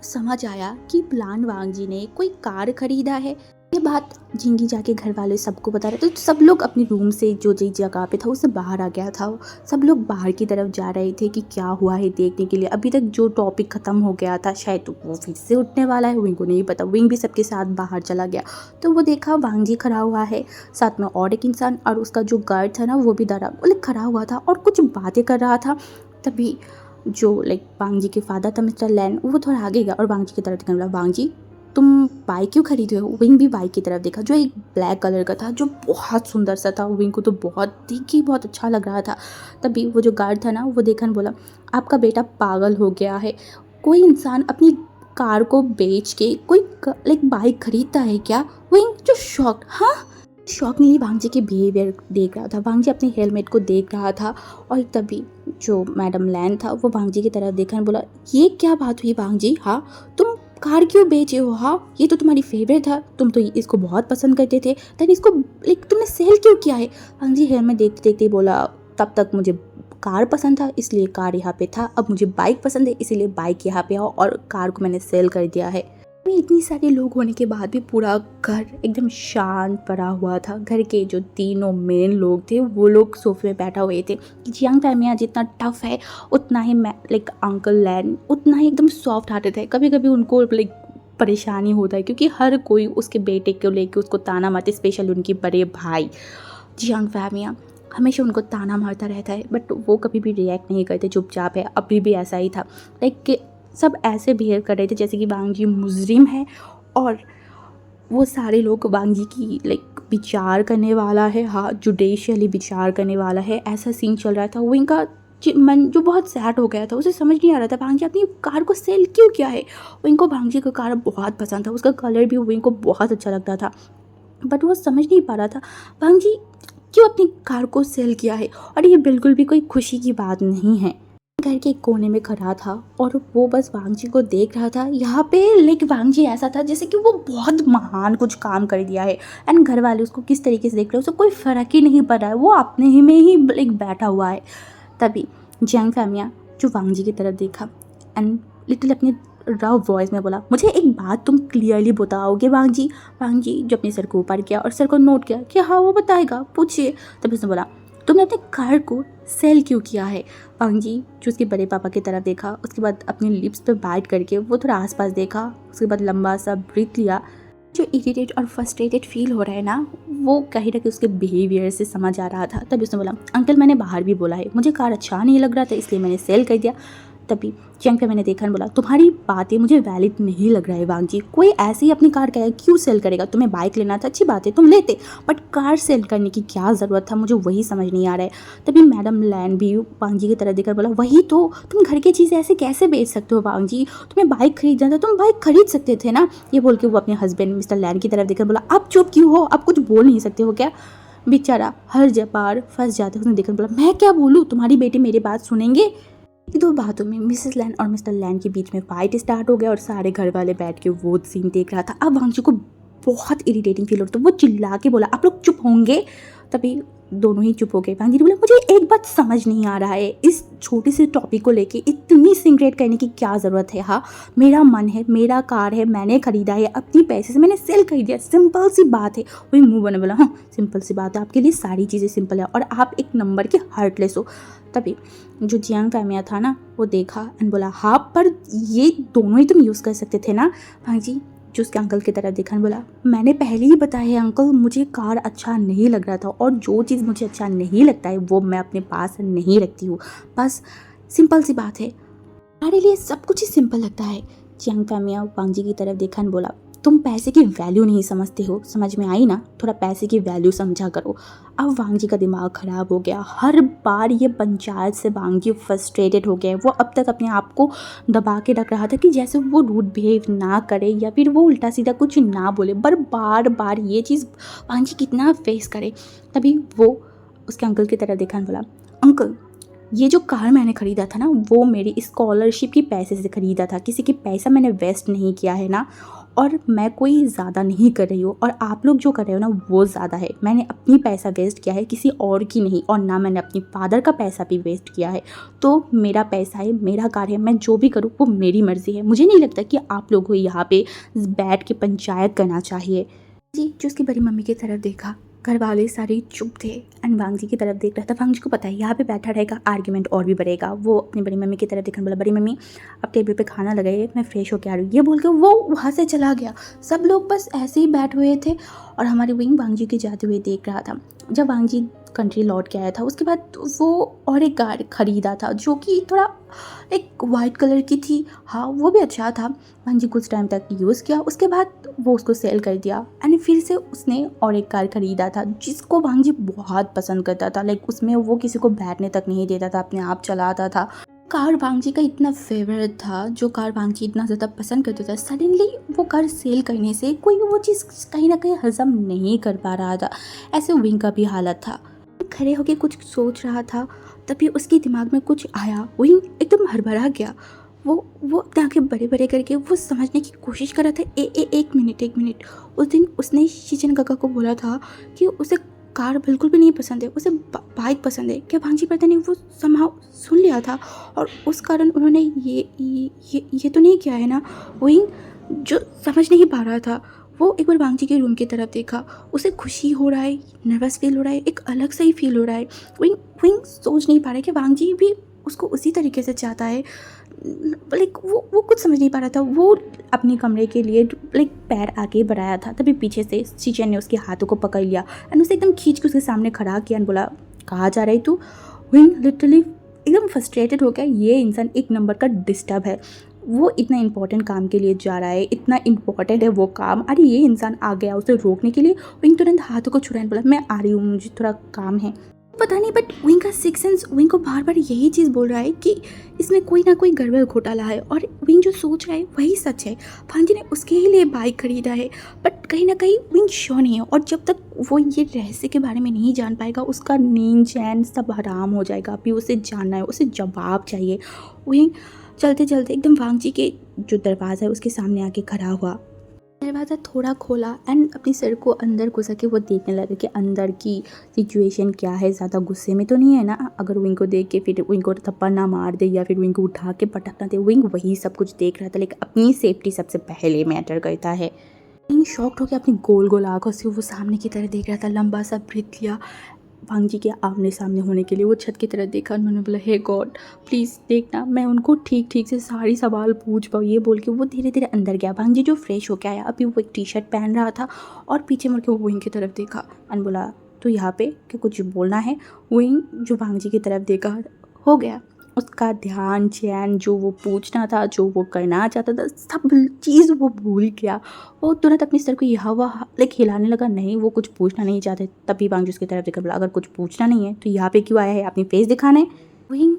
समझ आया कि प्लान वांग जी ने कोई कार खरीदा है। ये बात जिंगी जाके घर वाले सबको बता रहे थे। तो सब लोग अपने रूम से जो जिस जगह पे था उससे बाहर आ गया था। सब लोग बाहर की तरफ जा रहे थे कि क्या हुआ है देखने के लिए। अभी तक जो टॉपिक ख़त्म हो गया था शायद तो वो फिर से उठने वाला है, विंग को नहीं पता। विंग भी सबके साथ बाहर चला गया तो वो देखा वांग जी खड़ा हुआ है, साथ में और एक इंसान, और उसका जो गार्ड था ना वो भी दरअसल खड़ा हुआ था और कुछ बातें कर रहा था। तभी जो लाइक वांग जी के फादर था मिस्टर लैन, वो थोड़ा आगे गया और वांग जी की तरफ देखने लगा, वांग जी तुम बाइक क्यों खरीदे हो। विंग भी बाइक की तरफ देखा जो एक ब्लैक कलर का था, जो बहुत सुंदर सा था। विंग को तो बहुत देख के बहुत अच्छा लग रहा था। तभी वो जो गार्ड था ना वो देखा न बोला, आपका बेटा पागल हो गया है, कोई इंसान अपनी कार को बेच के कोई लाइक बाइक खरीदता है क्या। विंग जो शॉक्ड, हाँ शॉकिंगली भांजी के बिहेवियर देख रहा था। भांजी अपने हेलमेट को देख रहा था और तभी जो मैडम लैन था वो भांजी की तरफ देखा और बोला, ये क्या बात हुई भांजी? हाँ, तुम कार क्यों बेचे हो? हाँ, ये तो तुम्हारी फेवरेट था, तुम तो इसको बहुत पसंद करते थे, देन इसको लाइक तुमने सेल क्यों किया है? भांजी हेलमेट देखते देखते बोला, तब तक मुझे कार पसंद था इसलिए कार यहाँ पे था, अब मुझे बाइक पसंद है इसीलिए बाइक यहाँ पे आओ और कार को मैंने सेल कर दिया है। में इतनी सारे लोग होने के बाद भी पूरा घर एकदम शांत पड़ा हुआ था। घर के जो तीनों मेन लोग थे वो लोग सोफे में बैठा हुए थे कि जियांग फैमिया जितना टफ है उतना ही लाइक अंकल लैन उतना ही एकदम सॉफ्ट हार्टेड है। कभी कभी उनको लाइक परेशानी होता है क्योंकि हर कोई उसके बेटे को लेके उसको ताना मारते, स्पेशली उनके बड़े भाई जियांग फैमिया हमेशा उनको ताना मारता रहता है, बट वो कभी भी रिएक्ट नहीं करते, चुपचाप है। अभी भी ऐसा ही था, लाइक सब ऐसे बिहेव कर रहे थे जैसे कि वांग जी मुजरिम है और वो सारे लोग वांग जी की लाइक विचार करने वाला है, हाँ जुडिशियली विचार करने वाला है, ऐसा सीन चल रहा था। वो इनका मन जो बहुत सैड हो गया था, उसे समझ नहीं आ रहा था भांग जी अपनी कार को सेल क्यों किया है। वो इनको भांग जी का कार बहुत पसंद था, उसका कलर भी वो इनको बहुत अच्छा लगता था, बट वो समझ नहीं पा रहा था भांग जी क्यों अपनी कार को सेल किया है। और ये बिल्कुल भी कोई खुशी की बात नहीं है। घर के एक कोने में खड़ा था और वो बस वांग जी को देख रहा था। यहाँ पे लाइक वांग जी ऐसा था जैसे कि वो बहुत महान कुछ काम कर दिया है एंड घर वाले उसको किस तरीके से देख रहे हैं, उसको कोई फ़र्क ही नहीं पड़ रहा है, वो अपने ही में ही लाइक बैठा हुआ है। तभी जियांग फैमिया जो वांग जी की तरफ देखा एंड लिटिल अपने रफ वॉइस में बोला, मुझे एक बात तुम क्लियरली बताओगे वांग जी? वांग जी जो अपने सर को ऊपर किया और सर को नोट किया कि हाँ वो बताएगा, पूछिए। तभी उसने बोला, तुमने अपने कार को सेल क्यों किया है? वांग जी जो उसके बड़े पापा की तरफ देखा, उसके बाद अपने लिप्स पे बाइट करके वो थोड़ा आसपास देखा, उसके बाद लंबा सा ब्रीथ लिया। जो इरिटेट और फ्रस्ट्रेटेड फील हो रहा है ना, वो कहीं ना कहीं उसके बिहेवियर से समझ आ रहा था। तभी उसने बोला, अंकल मैंने बाहर भी बोला है, मुझे कार अच्छा नहीं लग रहा था इसलिए मैंने सेल कर दिया। तभी जियांग पे मैंने देखा बोला, तुम्हारी बातें मुझे वैलिड नहीं लग रहा है वांग जी, कोई ऐसे ही अपनी कार क्यों सेल करेगा? तुम्हें बाइक लेना था, अच्छी बात है तुम लेते, बट कार सेल करने की क्या ज़रूरत था? मुझे वही समझ नहीं आ रहा है। तभी मैडम लैन भी वांग जी की तरह देखकर बोला, वही तो, तुम घर की चीज़ें ऐसे कैसे बेच सकते हो वांग जी? तुम्हें बाइक खरीदना था, तुम बाइक खरीद सकते थे ना। ये बोल के वो अपने हस्बैंड मिस्टर लैन की तरफ देखकर बोला, अब चुप क्यों हो, अब कुछ बोल नहीं सकते हो क्या? बेचारा हर बार फंस जाता है। उसने देखकर बोला, मैं क्या बोलूँ, तुम्हारी बेटी मेरी बात सुनेंगे? दो बातों में मिसेस लैन और मिस्टर लैन के बीच में फाइट स्टार्ट हो गया और सारे घर वाले बैठ के वो सीन देख रहा था। अब वांगजी को बहुत इरिटेटिंग फील हो रहा था, वो चिल्ला के बोला, आप लोग चुप होंगे? तभी दोनों ही चुप हो गए। वांगजी ने बोला, मुझे एक बात समझ नहीं आ रहा है, इस छोटे से टॉपिक को लेके इतनी सिंक्रेट करने की क्या ज़रूरत है? हाँ मेरा मन है, मेरा कार है, मैंने खरीदा है, अपनी पैसे से मैंने सेल कर दिया, सिंपल सी बात है। वही मुंह बने बोला, हाँ सिंपल सी बात है, आपके लिए सारी चीज़ें सिंपल है और आप एक नंबर के हार्टलेस हो। तभी जो जियांग फैमिया था ना वो देखा एंड बोला, हाँ पर ये दोनों ही तुम यूज़ कर सकते थे ना। भाई जी जो उसके अंकल की तरफ देखा बोला, मैंने पहले ही बताया है अंकल, मुझे कार अच्छा नहीं लग रहा था और जो चीज़ मुझे अच्छा नहीं लगता है वो मैं अपने पास नहीं रखती हूँ, बस सिंपल सी बात है। हमारे लिए सब कुछ ही सिंपल लगता है। जियांग फैमिया वांग जी की तरफ देखा एंड बोला, तुम पैसे की वैल्यू नहीं समझते हो, समझ में आई ना, थोड़ा पैसे की वैल्यू समझा करो। अब वांग जी का दिमाग ख़राब हो गया। हर बार ये पंचायत से वांग जी फ्रस्ट्रेटेड हो गए। वो अब तक अपने आप को दबा के रख रहा था कि जैसे वो रूड बिहेव ना करे या फिर वो उल्टा सीधा कुछ ना बोले, पर बार बार ये चीज़ वांग जी कितना फेस करे। तभी वो उसके अंकल की तरफ देखा बोला, अंकल ये जो कार मैंने ख़रीदा था ना वो मेरी स्कॉलरशिप की पैसे से ख़रीदा था, किसी की पैसा मैंने वेस्ट नहीं किया है ना, और मैं कोई ज़्यादा नहीं कर रही हूँ और आप लोग जो कर रहे हो ना वो ज़्यादा है। मैंने अपनी पैसा वेस्ट किया है, किसी और की नहीं, और ना मैंने अपनी फादर का पैसा भी वेस्ट किया है। तो मेरा पैसा है, मेरा कार है, मैं जो भी करूँ वो मेरी मर्ज़ी है। मुझे नहीं लगता कि आप लोग को यहाँ पे बैठ के पंचायत करना चाहिए। जी जो उसकी बड़ी मम्मी की तरफ देखा, घर वाले सारे चुप थे एंड वांग जी की तरफ देख रहा था। वांग जी को पता है यहाँ पे बैठा रहेगा आर्ग्यूमेंट और भी बढ़ेगा। वो अपनी बड़ी मम्मी की तरफ देखने बोला, बड़ी मम्मी अब टेबल पे खाना लगाइए, मैं फ्रेश होकर आ रही हूँ। ये बोल के वो वहाँ से चला गया। सब लोग बस ऐसे ही बैठे हुए थे और हमारी विंग वांग जी के जाते हुए देख रहा था। जब वांग जी कंट्री लौट के आया था उसके बाद वो और एक कार खरीदा था जो कि थोड़ा एक वाइट कलर की थी। हाँ वो भी अच्छा था। वांग जी कुछ टाइम तक यूज़ किया, उसके बाद वो उसको सेल कर दिया एंड फिर से उसने और एक कार खरीदा था जिसको वांग जी बहुत पसंद करता था। लाइक उसमें वो किसी को बैठने तक नहीं देता था, अपने आप चलाता था। कार भांजी का इतना फेवरेट था, जो कार भांजी इतना ज़्यादा पसंद करता था, सडनली वो कार सेल करने से कोई वो चीज़ कहीं ना कहीं हजम नहीं कर पा रहा था। ऐसे विंग का भी हालत था। खड़े होके कुछ सोच रहा था, तभी उसके दिमाग में कुछ आया। विंग एकदम हड़बड़ा गया। वो अपने आंखें बड़े बड़े करके वो समझने की कोशिश कर रहा था। एक मिनट। उस दिन उसने शीचन काका को बोला था कि उसे कार बिल्कुल भी नहीं पसंद है, उसे बाइक पसंद है। क्या भांजी पता नहीं वो समहाउ सुन लिया था और उस कारण उन्होंने ये तो नहीं किया है ना। वही जो समझ नहीं पा रहा था, वो एक बार भांजी के रूम की तरफ देखा। उसे खुशी हो रहा है, नर्वस फील हो रहा है, एक अलग सा ही फील हो रहा है। वही वही सोच नहीं पा रहा है कि भांजी भी उसको उसी तरीके से चाहता है। लाइक वो कुछ समझ नहीं पा रहा था। वो अपने कमरे के लिए लाइक पैर आगे बढ़ाया था, तभी पीछे से शीचन ने उसके हाथों को पकड़ लिया एंड उसे एकदम खींच के उसके सामने खड़ा किया एंड बोला, कहाँ जा रही तू। विंग लिटरली एकदम फ्रस्ट्रेटेड हो गया। ये इंसान एक नंबर का डिस्टर्ब है। वो इतना इंपॉर्टेंट काम के लिए जा रहा है, इतना इंपॉर्टेंट है वो काम, अरे ये इंसान आ गया उसे रोकने के लिए। विंग तुरंत हाथों को छुड़ाने बोला, मैं आ रही हूँ, मुझे थोड़ा काम है। पता नहीं बट विंग का सिक्स सेंस विंग को बार बार यही चीज़ बोल रहा है कि इसमें कोई ना कोई गड़बड़ घोटाला है और विंग जो सोच रहा है वही सच है। भांजी ने उसके ही लिए बाइक खरीदा है, बट कहीं ना कहीं विंग श्योर नहीं है। और जब तक वो ये रहस्य के बारे में नहीं जान पाएगा, उसका नींद चैन सब हराम हो जाएगा। अभी उसे जानना है, उसे जवाब चाहिए। विंग चलते चलते एकदम भांजी के जो दरवाज़ा है उसके सामने आके खड़ा हुआ। दरवाज़ा थोड़ा खोला एंड अपनी सर को अंदर घुसा के वो देखने लगा कि अंदर की सिचुएशन क्या है। ज़्यादा गुस्से में तो नहीं है ना, अगर विंग को देख के फिर विंग को थप्पड़ ना मार दे या फिर विंग को उठा के पटक ना दे। विंग वही सब कुछ देख रहा था, लेकिन अपनी सेफ्टी सबसे पहले मैटर करता है। विंग शॉक्ड होकर अपनी गोल गोल आंखों से वो सामने की तरफ देख रहा था। लंबा सा ब्रीथ लिया। भांजी के आमने सामने होने के लिए वो छत की तरफ देखा। उन्होंने बोला, हे गॉड प्लीज़ देखना मैं उनको ठीक ठीक से सारी सवाल पूछ पाऊँ। ये बोल के वो धीरे धीरे अंदर गया। भांजी जो फ्रेश होके आया, अभी वो एक टी शर्ट पहन रहा था और पीछे मुड़ के वो विंग की तरफ देखा एंड बोला, तो यहाँ पे क्या कुछ बोलना है। विंग जो भांजी की तरफ देखा, हो गया उसका ध्यान चैन, जो वो पूछना था, जो वो करना चाहता था, सब चीज़ वो भूल गया। वो तुरंत अपने सर को यहाँ वहाँ लाइक हिलाने लगा। नहीं, वो कुछ पूछना नहीं चाहते। तभी भांजी उसकी तरफ देखकर बोला, अगर कुछ पूछना नहीं है तो यहाँ पे क्यों आया है, अपनी फेस दिखाने। वही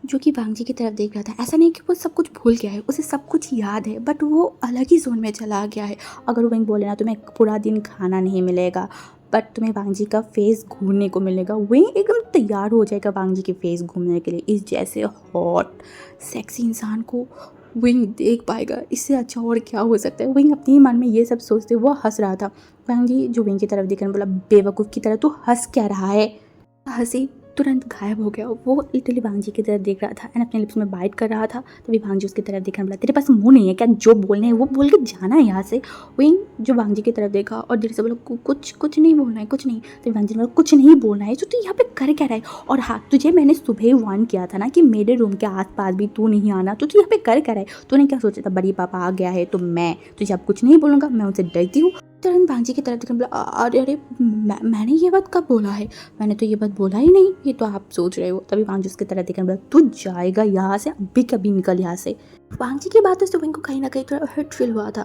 जो कि भांजी की तरफ देख रहा था, ऐसा नहीं कि वो सब कुछ भूल गया है, उसे सब कुछ याद है, बट वो अलग ही जोन में चला गया है। अगर वही बोले ना, तुम्हें पूरा दिन खाना नहीं मिलेगा, बट तुम्हें भांजी का फेस घूमने को मिलेगा। वही एकदम तैयार हो जाएगा भांजी के फेस घूमने के लिए। इस जैसे हॉट सेक्सी इंसान को विंग देख पाएगा, इससे अच्छा और क्या हो सकता है। विंग अपने ही मन में ये सब सोचते वो हंस रहा था। भांजी जो विंग की तरफ देखकर बोला, बेवकूफ़ की तरह तू हंस क्या रहा है। हंसी तुरंत गायब हो गया। वो लिटरली भांजी की तरफ देख रहा था एंड अपने लिप्स में बाइट कर रहा था। तभी भांजी उसकी तरफ देखने बोला, तेरे पास मुंह नहीं है क्या, जो बोलने है वो बोल के जाना है यहाँ से। विंग जो भांजी की तरफ देखा और धीरे से बोला, कुछ नहीं बोलना है, कुछ नहीं। तो भांजी ने बोला, कुछ नहीं बोलना है तो तू यहाँ पे कर क्या रहा है। और हाँ, तुझे मैंने सुबह ही वार्न किया था ना कि मेरे रूम के आसपास भी तू नहीं आना, तो तू यहाँ पे कर क्या रहा है। तूने क्या सोचा था, बड़ी पापा आ गया है तो मैं तुझे अब कुछ नहीं बोलूँगा, मैं उनसे डरती हूँ। तुरंत भांजी की तरफ देखकर बोला, अरे मैंने ये बात कब बोला है, मैंने तो ये बात बोला ही नहीं, ये तो आप सोच रहे हो। तभी भांजी उसकी तरफ देखकर बोला, तू जाएगा यहाँ से, अभी कभी निकल यहाँ से। भांजी की बातों से विंग को कहीं ना कहीं थोड़ा हर्ट फील हुआ था।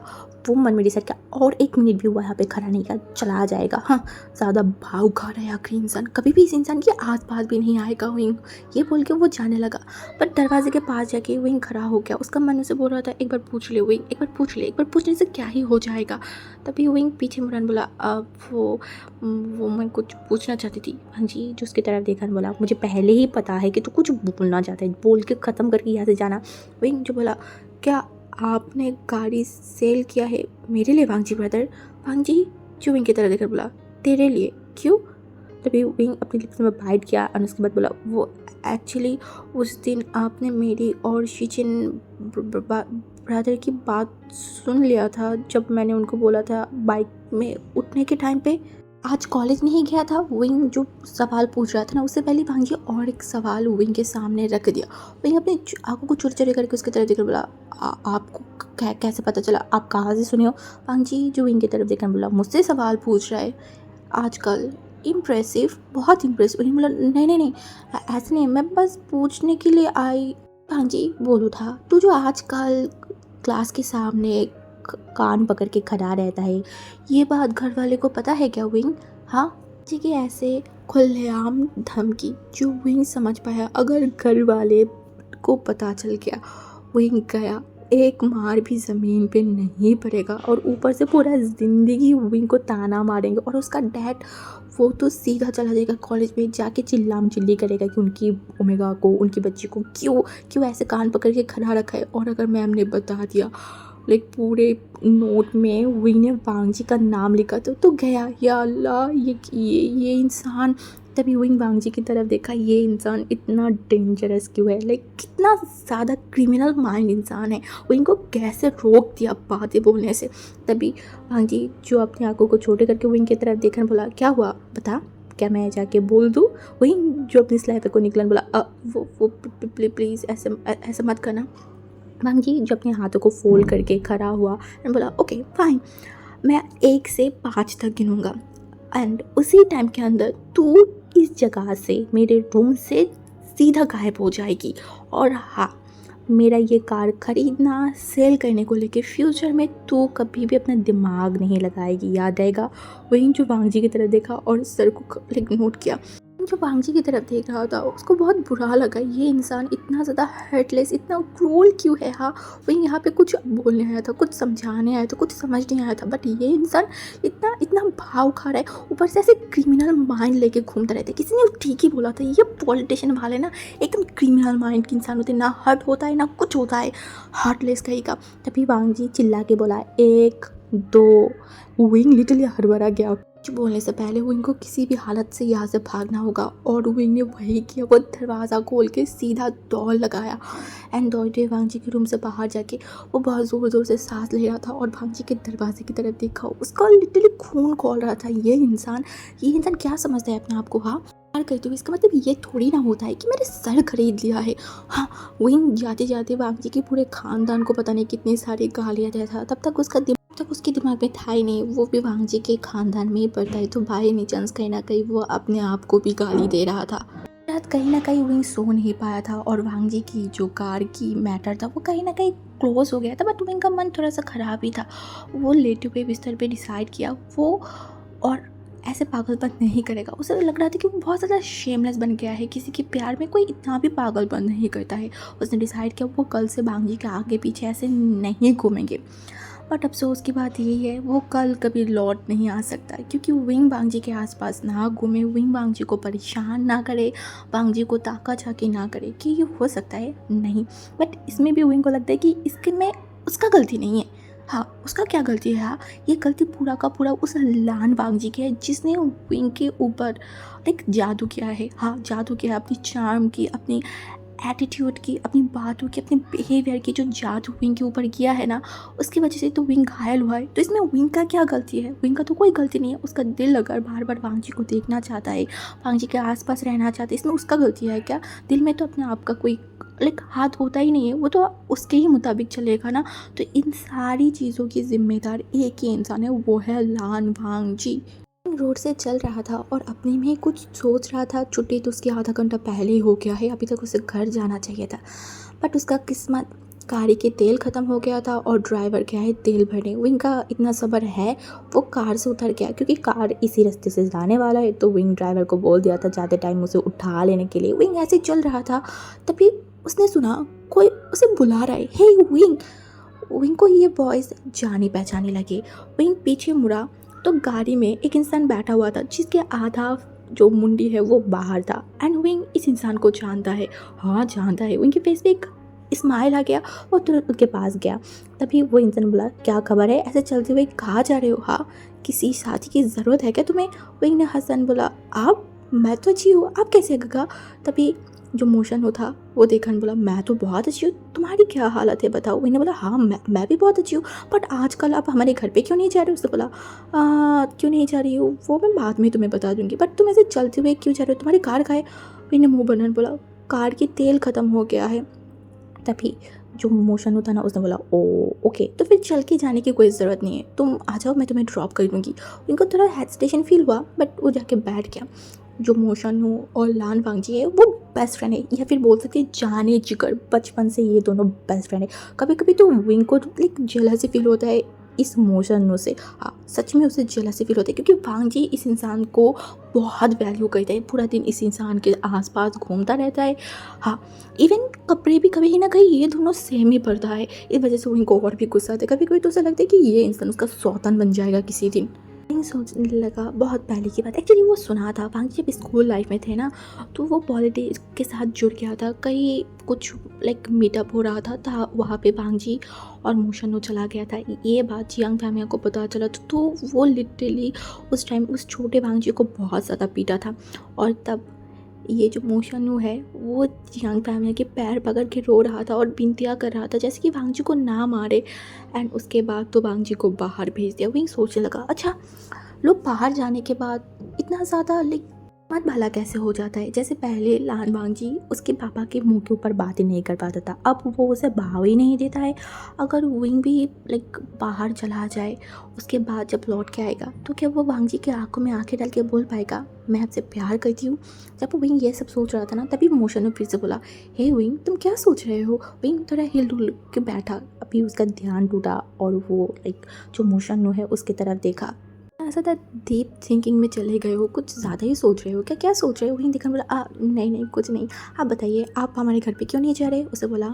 वो मन में डिसाइड किया, और एक मिनट भी हुआ यहाँ पे खड़ा नहीं किया, चला जाएगा। हाँ, ज़्यादा भाव खा रहा है आखिरी इंसान, कभी भी इस इंसान के आस पास भी नहीं आएगा विंग। ये बोल के वो जाने लगा, पर दरवाजे के पास जाके विंग खड़ा हो गया। उसका मन उसे बोल रहा था, एक बार पूछ ले विंग, एक बार पूछ ले, एक बार पूछने से क्या ही हो जाएगा। तभी विंग पीछे मुड़न बोला, अब वो मैं कुछ पूछना चाहती थी। भांजी जो उसकी तरफ देखा बोला, मुझे पहले ही पता है कि तू कुछ बोलना चाहता है, बोल के ख़त्म करके यहाँ से जाना। विंग जो बोला, क्या आपने गाड़ी सेल किया है मेरे लिए भांजी ब्रदर। भांजी जो विंग की तरफ देखकर बोला, तेरे लिए क्यों। तभी विंग अपने लिप्स में बाइट किया और उसके बाद बोला, वो एक्चुअली उस दिन आपने मेरी और शीचिन ब्रदर की बात सुन लिया था जब मैंने उनको बोला था बाइक में उठने के टाइम पे। आज कॉलेज नहीं गया था। विंग जो सवाल पूछ रहा था ना, उससे पहले भांजी और एक सवाल विंग के सामने रख दिया। विंग अपने आंखों को चुर चुरे करके उसकी तरफ देखकर बोला, आपको कैसे पता चला, आप कहाँ से सुने हो। भांजी जो विंग की तरफ देखकर बोला, मुझसे सवाल पूछ रहा है आजकल, इम्प्रेसिव, बहुत इम्प्रेसिव। विंग बोला, नहीं ऐसे नहीं, मैं बस पूछने के लिए आई। भांजी बोलो था, तू जो आजकल क्लास के सामने कान पकड़ के खड़ा रहता है, ये बात घर वाले को पता है क्या विंग। हाँ ठीक है, ऐसे खुलेआम धमकी जो विंग समझ पाया, अगर घर वाले को पता चल गया। विंग गया, एक मार भी ज़मीन पे नहीं पड़ेगा और ऊपर से पूरा ज़िंदगी विंग को ताना मारेंगे। और उसका डैड वो तो सीधा चला जाएगा कॉलेज में, जाके चिल्लाम चिल्ली करेगा कि उनकी ओमेगा को, उनकी बच्ची को क्यों ऐसे कान पकड़ के खड़ा रखा है। और अगर मैम ने बता दिया, लाइक पूरे नोट में विंग ने वांगजी का नाम लिखा तो गया। या अल्लाह, ये इंसान। तभी विंग वांगजी की तरफ देखा, ये इंसान इतना डेंजरस क्यों है, लाइक कितना ज़्यादा क्रिमिनल माइंड इंसान है। विंग को कैसे रोक दिया बातें बोलने से। तभी वांगजी जो अपनी आंखों को छोटे करके विंग की तरफ देखने बोला, क्या हुआ बता, क्या मैं जाके बोल दूँ। विंग जो अपनी स्लाइफर को निकलन बोला, वो प्लीज़ ऐसे मत करना। वांगजी जो अपने हाथों को फोल्ड करके खड़ा हुआ एंड बोला, ओके फाइन, मैं 1 से 5 तक गिनूंगा एंड उसी टाइम के अंदर तू इस जगह से, मेरे रूम से सीधा गायब हो जाएगी। और हाँ, मेरा ये कार ख़रीदना, सेल करने को लेके फ्यूचर में तू कभी भी अपना दिमाग नहीं लगाएगी, याद आएगा। वहीं जो वांगजी की तरफ देखा और सर को नोट किया। जो वांगजी की तरफ देख रहा था उसको बहुत बुरा लगा, ये इंसान इतना ज़्यादा हर्टलेस, इतना क्रूल क्यों है। हाँ, वहीं यहाँ पे कुछ बोलने आया था, कुछ समझाने आया था, कुछ समझ नहीं आया था, बट ये इंसान इतना भाव खा रहा है, ऊपर से ऐसे क्रिमिनल माइंड लेके घूमता रहता है। किसी ने ठीक ही बोला था, ये पॉलिटिशियन वाले ना एकदम क्रिमिनल माइंड के इंसान होते हैं, ना हर्ट होता है ना कुछ होता है, हार्टलेस कहीं का। तभी वांगजी चिल्ला के बोला, 1 2। विंग लिटरली हड़बड़ा गया। कुछ बोलने से पहले विंग को किसी भी हालत से यहाँ से भागना होगा और विंग ने वही किया। वो दरवाज़ा खोल के सीधा दौड़ लगाया एंड दौड़ते वांगजी के रूम से बाहर जाके वो बहुत ज़ोर ज़ोर से सांस ले रहा था और वांगजी के दरवाजे की तरफ देखा, उसका लिटरली खून खौल रहा था। ये इंसान क्या समझता है अपने आप को। हाँ, प्यार करते हुए इसका मतलब ये थोड़ी ना होता है कि मैंने सर खरीद लिया है। हाँ, विंग जाते जाते वांगजी के पूरे खानदान को पता नहीं कितनी सारी गालियाँ देता था। तब तक उसके दिमाग में था ही नहीं, वो भी वांगजी के खानदान में ही पड़ता है, तो बाय एनी चांस कहीं ना कहीं वो अपने आप को भी गाली दे रहा था। रात कहीं ना कहीं विंग सो नहीं पाया था और वांगजी की जो कार की मैटर था वो कहीं ना कहीं क्लोज हो गया था। बट विंग का मन थोड़ा सा ख़राब ही था। वो लेटे हुए बिस्तर पे डिसाइड किया वो और ऐसे पागलपन नहीं करेगा। उसे लग रहा था कि वो बहुत ज़्यादा शेमलेस बन गया है, किसी के प्यार में कोई इतना भी पागलपन नहीं करता है। उसने डिसाइड किया वो कल से वांगजी के आगे पीछे ऐसे नहीं घूमेंगे। बट अफसोस की बात यही है, वो कल कभी लौट नहीं आ सकता, क्योंकि विंग वांगजी के आसपास ना घूमे, विंग वांगजी को परेशान ना करे, वांगजी को ताका झाकी ना करे कि ये हो सकता है नहीं। बट इसमें भी विंग को लगता है कि इसके में उसका गलती नहीं है। हाँ, उसका क्या गलती है। हाँ, ये गलती पूरा का पूरा उस लान वांगजी की है जिसने विंग के ऊपर एक जादू किया है। हाँ, जादू किया है, अपनी चार्म की, अपनी एटीट्यूड की, अपनी बातों की, अपने बिहेवियर की जो जादू विंग के ऊपर किया है ना, उसकी वजह से तो विंग घायल हुआ है। तो इसमें विंग का क्या गलती है। विंग का तो कोई गलती नहीं है। उसका दिल अगर बार बार वांगजी को देखना चाहता है, वांगजी के आसपास रहना चाहता है, इसमें उसका गलती है क्या। दिल में तो अपने आप का कोई हाथ होता ही नहीं है, वो तो उसके ही मुताबिक चलेगा ना। तो इन सारी चीज़ों की जिम्मेदार एक ही इंसान है, वो है लान वांगजी। रोड से चल रहा था और अपने में कुछ सोच रहा था। छुट्टी तो उसकी आधा घंटा पहले ही हो गया है, अभी तक उसे घर जाना चाहिए था। बट उसका किस्मत, गाड़ी के तेल ख़त्म हो गया था और ड्राइवर गया है तेल भरने। विंग का इतना सब्र है, वो कार से उतर गया क्योंकि कार इसी रास्ते से जाने वाला है। तो विंग ड्राइवर को बोल दिया था जाते टाइम उसे उठा लेने के लिए। विंग ऐसे चल रहा था, तभी उसने सुना कोई उसे बुला रहा है, हे विंग। विंग को ये वॉइस जानी पहचानी लगी। विंग पीछे मुड़ा तो गाड़ी में एक इंसान बैठा हुआ था जिसके आधा जो मुंडी है वो बाहर था। एंड विंग इस इंसान को जानता है। हाँ, जानता है। विंग के फेस पे एक स्माइल आ गया, वो तुरंत उसके पास गया। तभी वो इंसान बोला, क्या खबर है, ऐसे चलते हुए कहाँ जा रहे हो। हाँ, किसी साथी की ज़रूरत है क्या तुम्हें। विंग ने हसन बोला, आप, मैं तो अच्छी हूँ, आप कैसे गगा। तभी जो मोशन था वो देखा, बोला, मैं तो बहुत अच्छी हूँ, तुम्हारी क्या हालत है बताओ। विंग ने बोला, हाँ मैं भी बहुत अच्छी हूँ, बट आजकल आप हमारे घर पे क्यों नहीं जा रहे हो। उसने बोला, क्यों नहीं जा रही हो वो मैं बाद में तुम्हें बता दूंगी, बट तुम ऐसे चलते हुए क्यों जा रहे हो, तुम्हारी कार कहाँ है। विंग ने मुँह बनाने बोला, कार की तेल ख़त्म हो गया है। तभी जो मोशन होता ना, उसने बोला, ओके, तो फिर चल के जाने की कोई ज़रूरत नहीं है, तुम आ जाओ, मैं तुम्हें ड्रॉप कर दूँगी। उनको थोड़ा हेजिटेशन फील हुआ, बट वो जाके बैठ गया। जो मोशन हो और लान वांगजी है वो बेस्ट फ्रेंड है, या फिर बोल सकते हैं जाने जिगर, बचपन से ये दोनों बेस्ट फ्रेंड है। कभी कभी तो विंग को लाइक जेलसी फील होता है इस मोशनु से। हाँ, सच में उसे जेलसी फील होती है क्योंकि वांग जी इस इंसान को बहुत वैल्यू करते हैं, पूरा दिन इस इंसान के आसपास घूमता रहता है। हाँ, इवन कपड़े भी कभी ना कहीं ये दोनों सेम ही पड़ता है। इस वजह से उनको और भी गुस्सा आता है, कभी कभी तो ऐसा लगता है कि ये इंसान उसका सौतन बन जाएगा किसी दिन। नहीं सोचने लगा, बहुत पहले की बात एक्चुअली वो सुना था। वांग जब स्कूल लाइफ में थे ना, तो वो पॉलिटिक्स के साथ जुड़ गया था। कहीं कुछ मीटअप हो रहा था वहाँ पे वांग जी और मोशनु चला गया था। ये बात जियांग फैमिली को पता चला तो वो लिटरली उस टाइम उस छोटे वांग जी को बहुत ज़्यादा पीटा था। और तब ये जो मोशनु है वो जियांग फैमिली के पैर पकड़ के रो रहा था और विनतियाँ कर रहा था जैसे कि वांग जी को ना मारे। एंड उसके बाद तो वांग जी को बाहर भेज दिया। वही सोचने लगा, अच्छा लोग बाहर जाने के बाद इतना ज़्यादा मत भला कैसे हो जाता है। जैसे पहले लान वांग जी उसके पापा के मुंह के ऊपर बातें नहीं कर पाता था, अब वो उसे भाव ही नहीं देता है। अगर विंग भी बाहर चला जाए उसके बाद जब लौट के आएगा तो क्या वो वांग जी के आंखों में आंखें डाल के बोल पाएगा मैं आपसे प्यार करती हूँ। जब वो विंग ये सब सोच रहा था ना, तभी मोशनु फिर से बोला, हे विंग तुम क्या सोच रहे हो। विंग थोड़ा हिल डुल के बैठा, अभी उसका ध्यान टूटा और वो जो मोशनु है उसकी तरफ देखा। ऐसा था डीप थिंकिंग में चले गए हो, कुछ ज़्यादा ही सोच रहे हो क्या, क्या सोच रहे हो। वहीं देखा, बोला नहीं नहीं कुछ नहीं, आप बताइए आप हमारे घर पे क्यों नहीं जा रहे। उसे बोला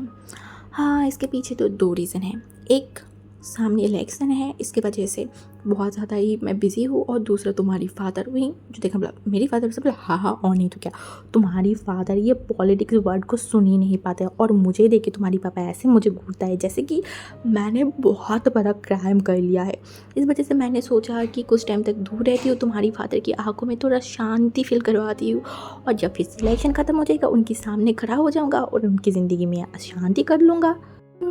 हाँ इसके पीछे तो 2 रीज़न हैं, एक सामने इलेक्शन है इसके वजह से बहुत ज़्यादा ही मैं बिज़ी हूँ, और दूसरा तुम्हारी फादर। वहीं जो देखा, बोला मेरी फादर से, बोला हाँ और नहीं तो क्या, तुम्हारी फादर ये पॉलिटिक्स वर्ड को सुन ही नहीं पाते और मुझे देख के तुम्हारी पापा ऐसे मुझे घूरता है जैसे कि मैंने बहुत बड़ा क्राइम कर लिया है। इस वजह से मैंने सोचा कि कुछ टाइम तक दूर रहती हूँ, तुम्हारी फादर की आंखों में थोड़ा शांति फील करवाती हूँ, और जब फिर सिलेक्शन ख़त्म हो जाएगा उनके सामने खड़ा हो जाऊँगा और उनकी ज़िंदगी में शांति कर लूँगा।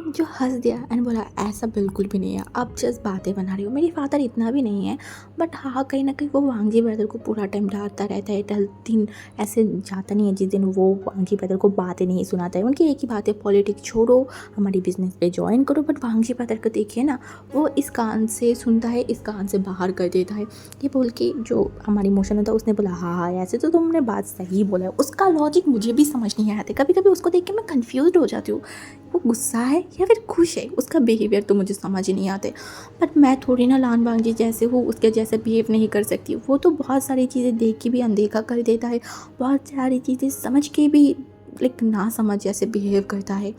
जो हंस दिया एंड बोला ऐसा बिल्कुल भी नहीं है, आप जस्ट बातें बना रही हो, मेरी फादर इतना भी नहीं है। बट हाँ कहीं ना कहीं वो वांगी ब्रदर को पूरा टाइम डांटता रहता है, दिन ऐसे जाता नहीं है जिस दिन वो वांगी ब्रदर को बातें नहीं सुनाता है। उनकी एक ही बात है, पॉलिटिक्स छोड़ो हमारी बिजनेस पे ज्वाइन करो। बट वांगी ब्रदर को देखिए ना, वो इस कान से सुनता है इस कान से बाहर कर देता है। ये बोल के जो हमारी मोशन होता है उसने बोला हाँ ऐसे तो तुमने बात सही बोला है। उसका लॉजिक मुझे भी समझ नहीं आते, कभी कभी उसको देख के मैं कन्फ्यूज हो जाती हूँ, वो गुस्सा है या फिर खुश है, उसका बिहेवियर तो मुझे समझ ही नहीं आते। बट मैं थोड़ी ना लान वांग जी जैसे हूँ, उसके जैसे बिहेव नहीं कर सकती। वो तो बहुत सारी चीज़ें देख के भी अनदेखा कर देता है, बहुत सारी चीज़ें समझ के भी ना समझ जैसे बिहेव करता है।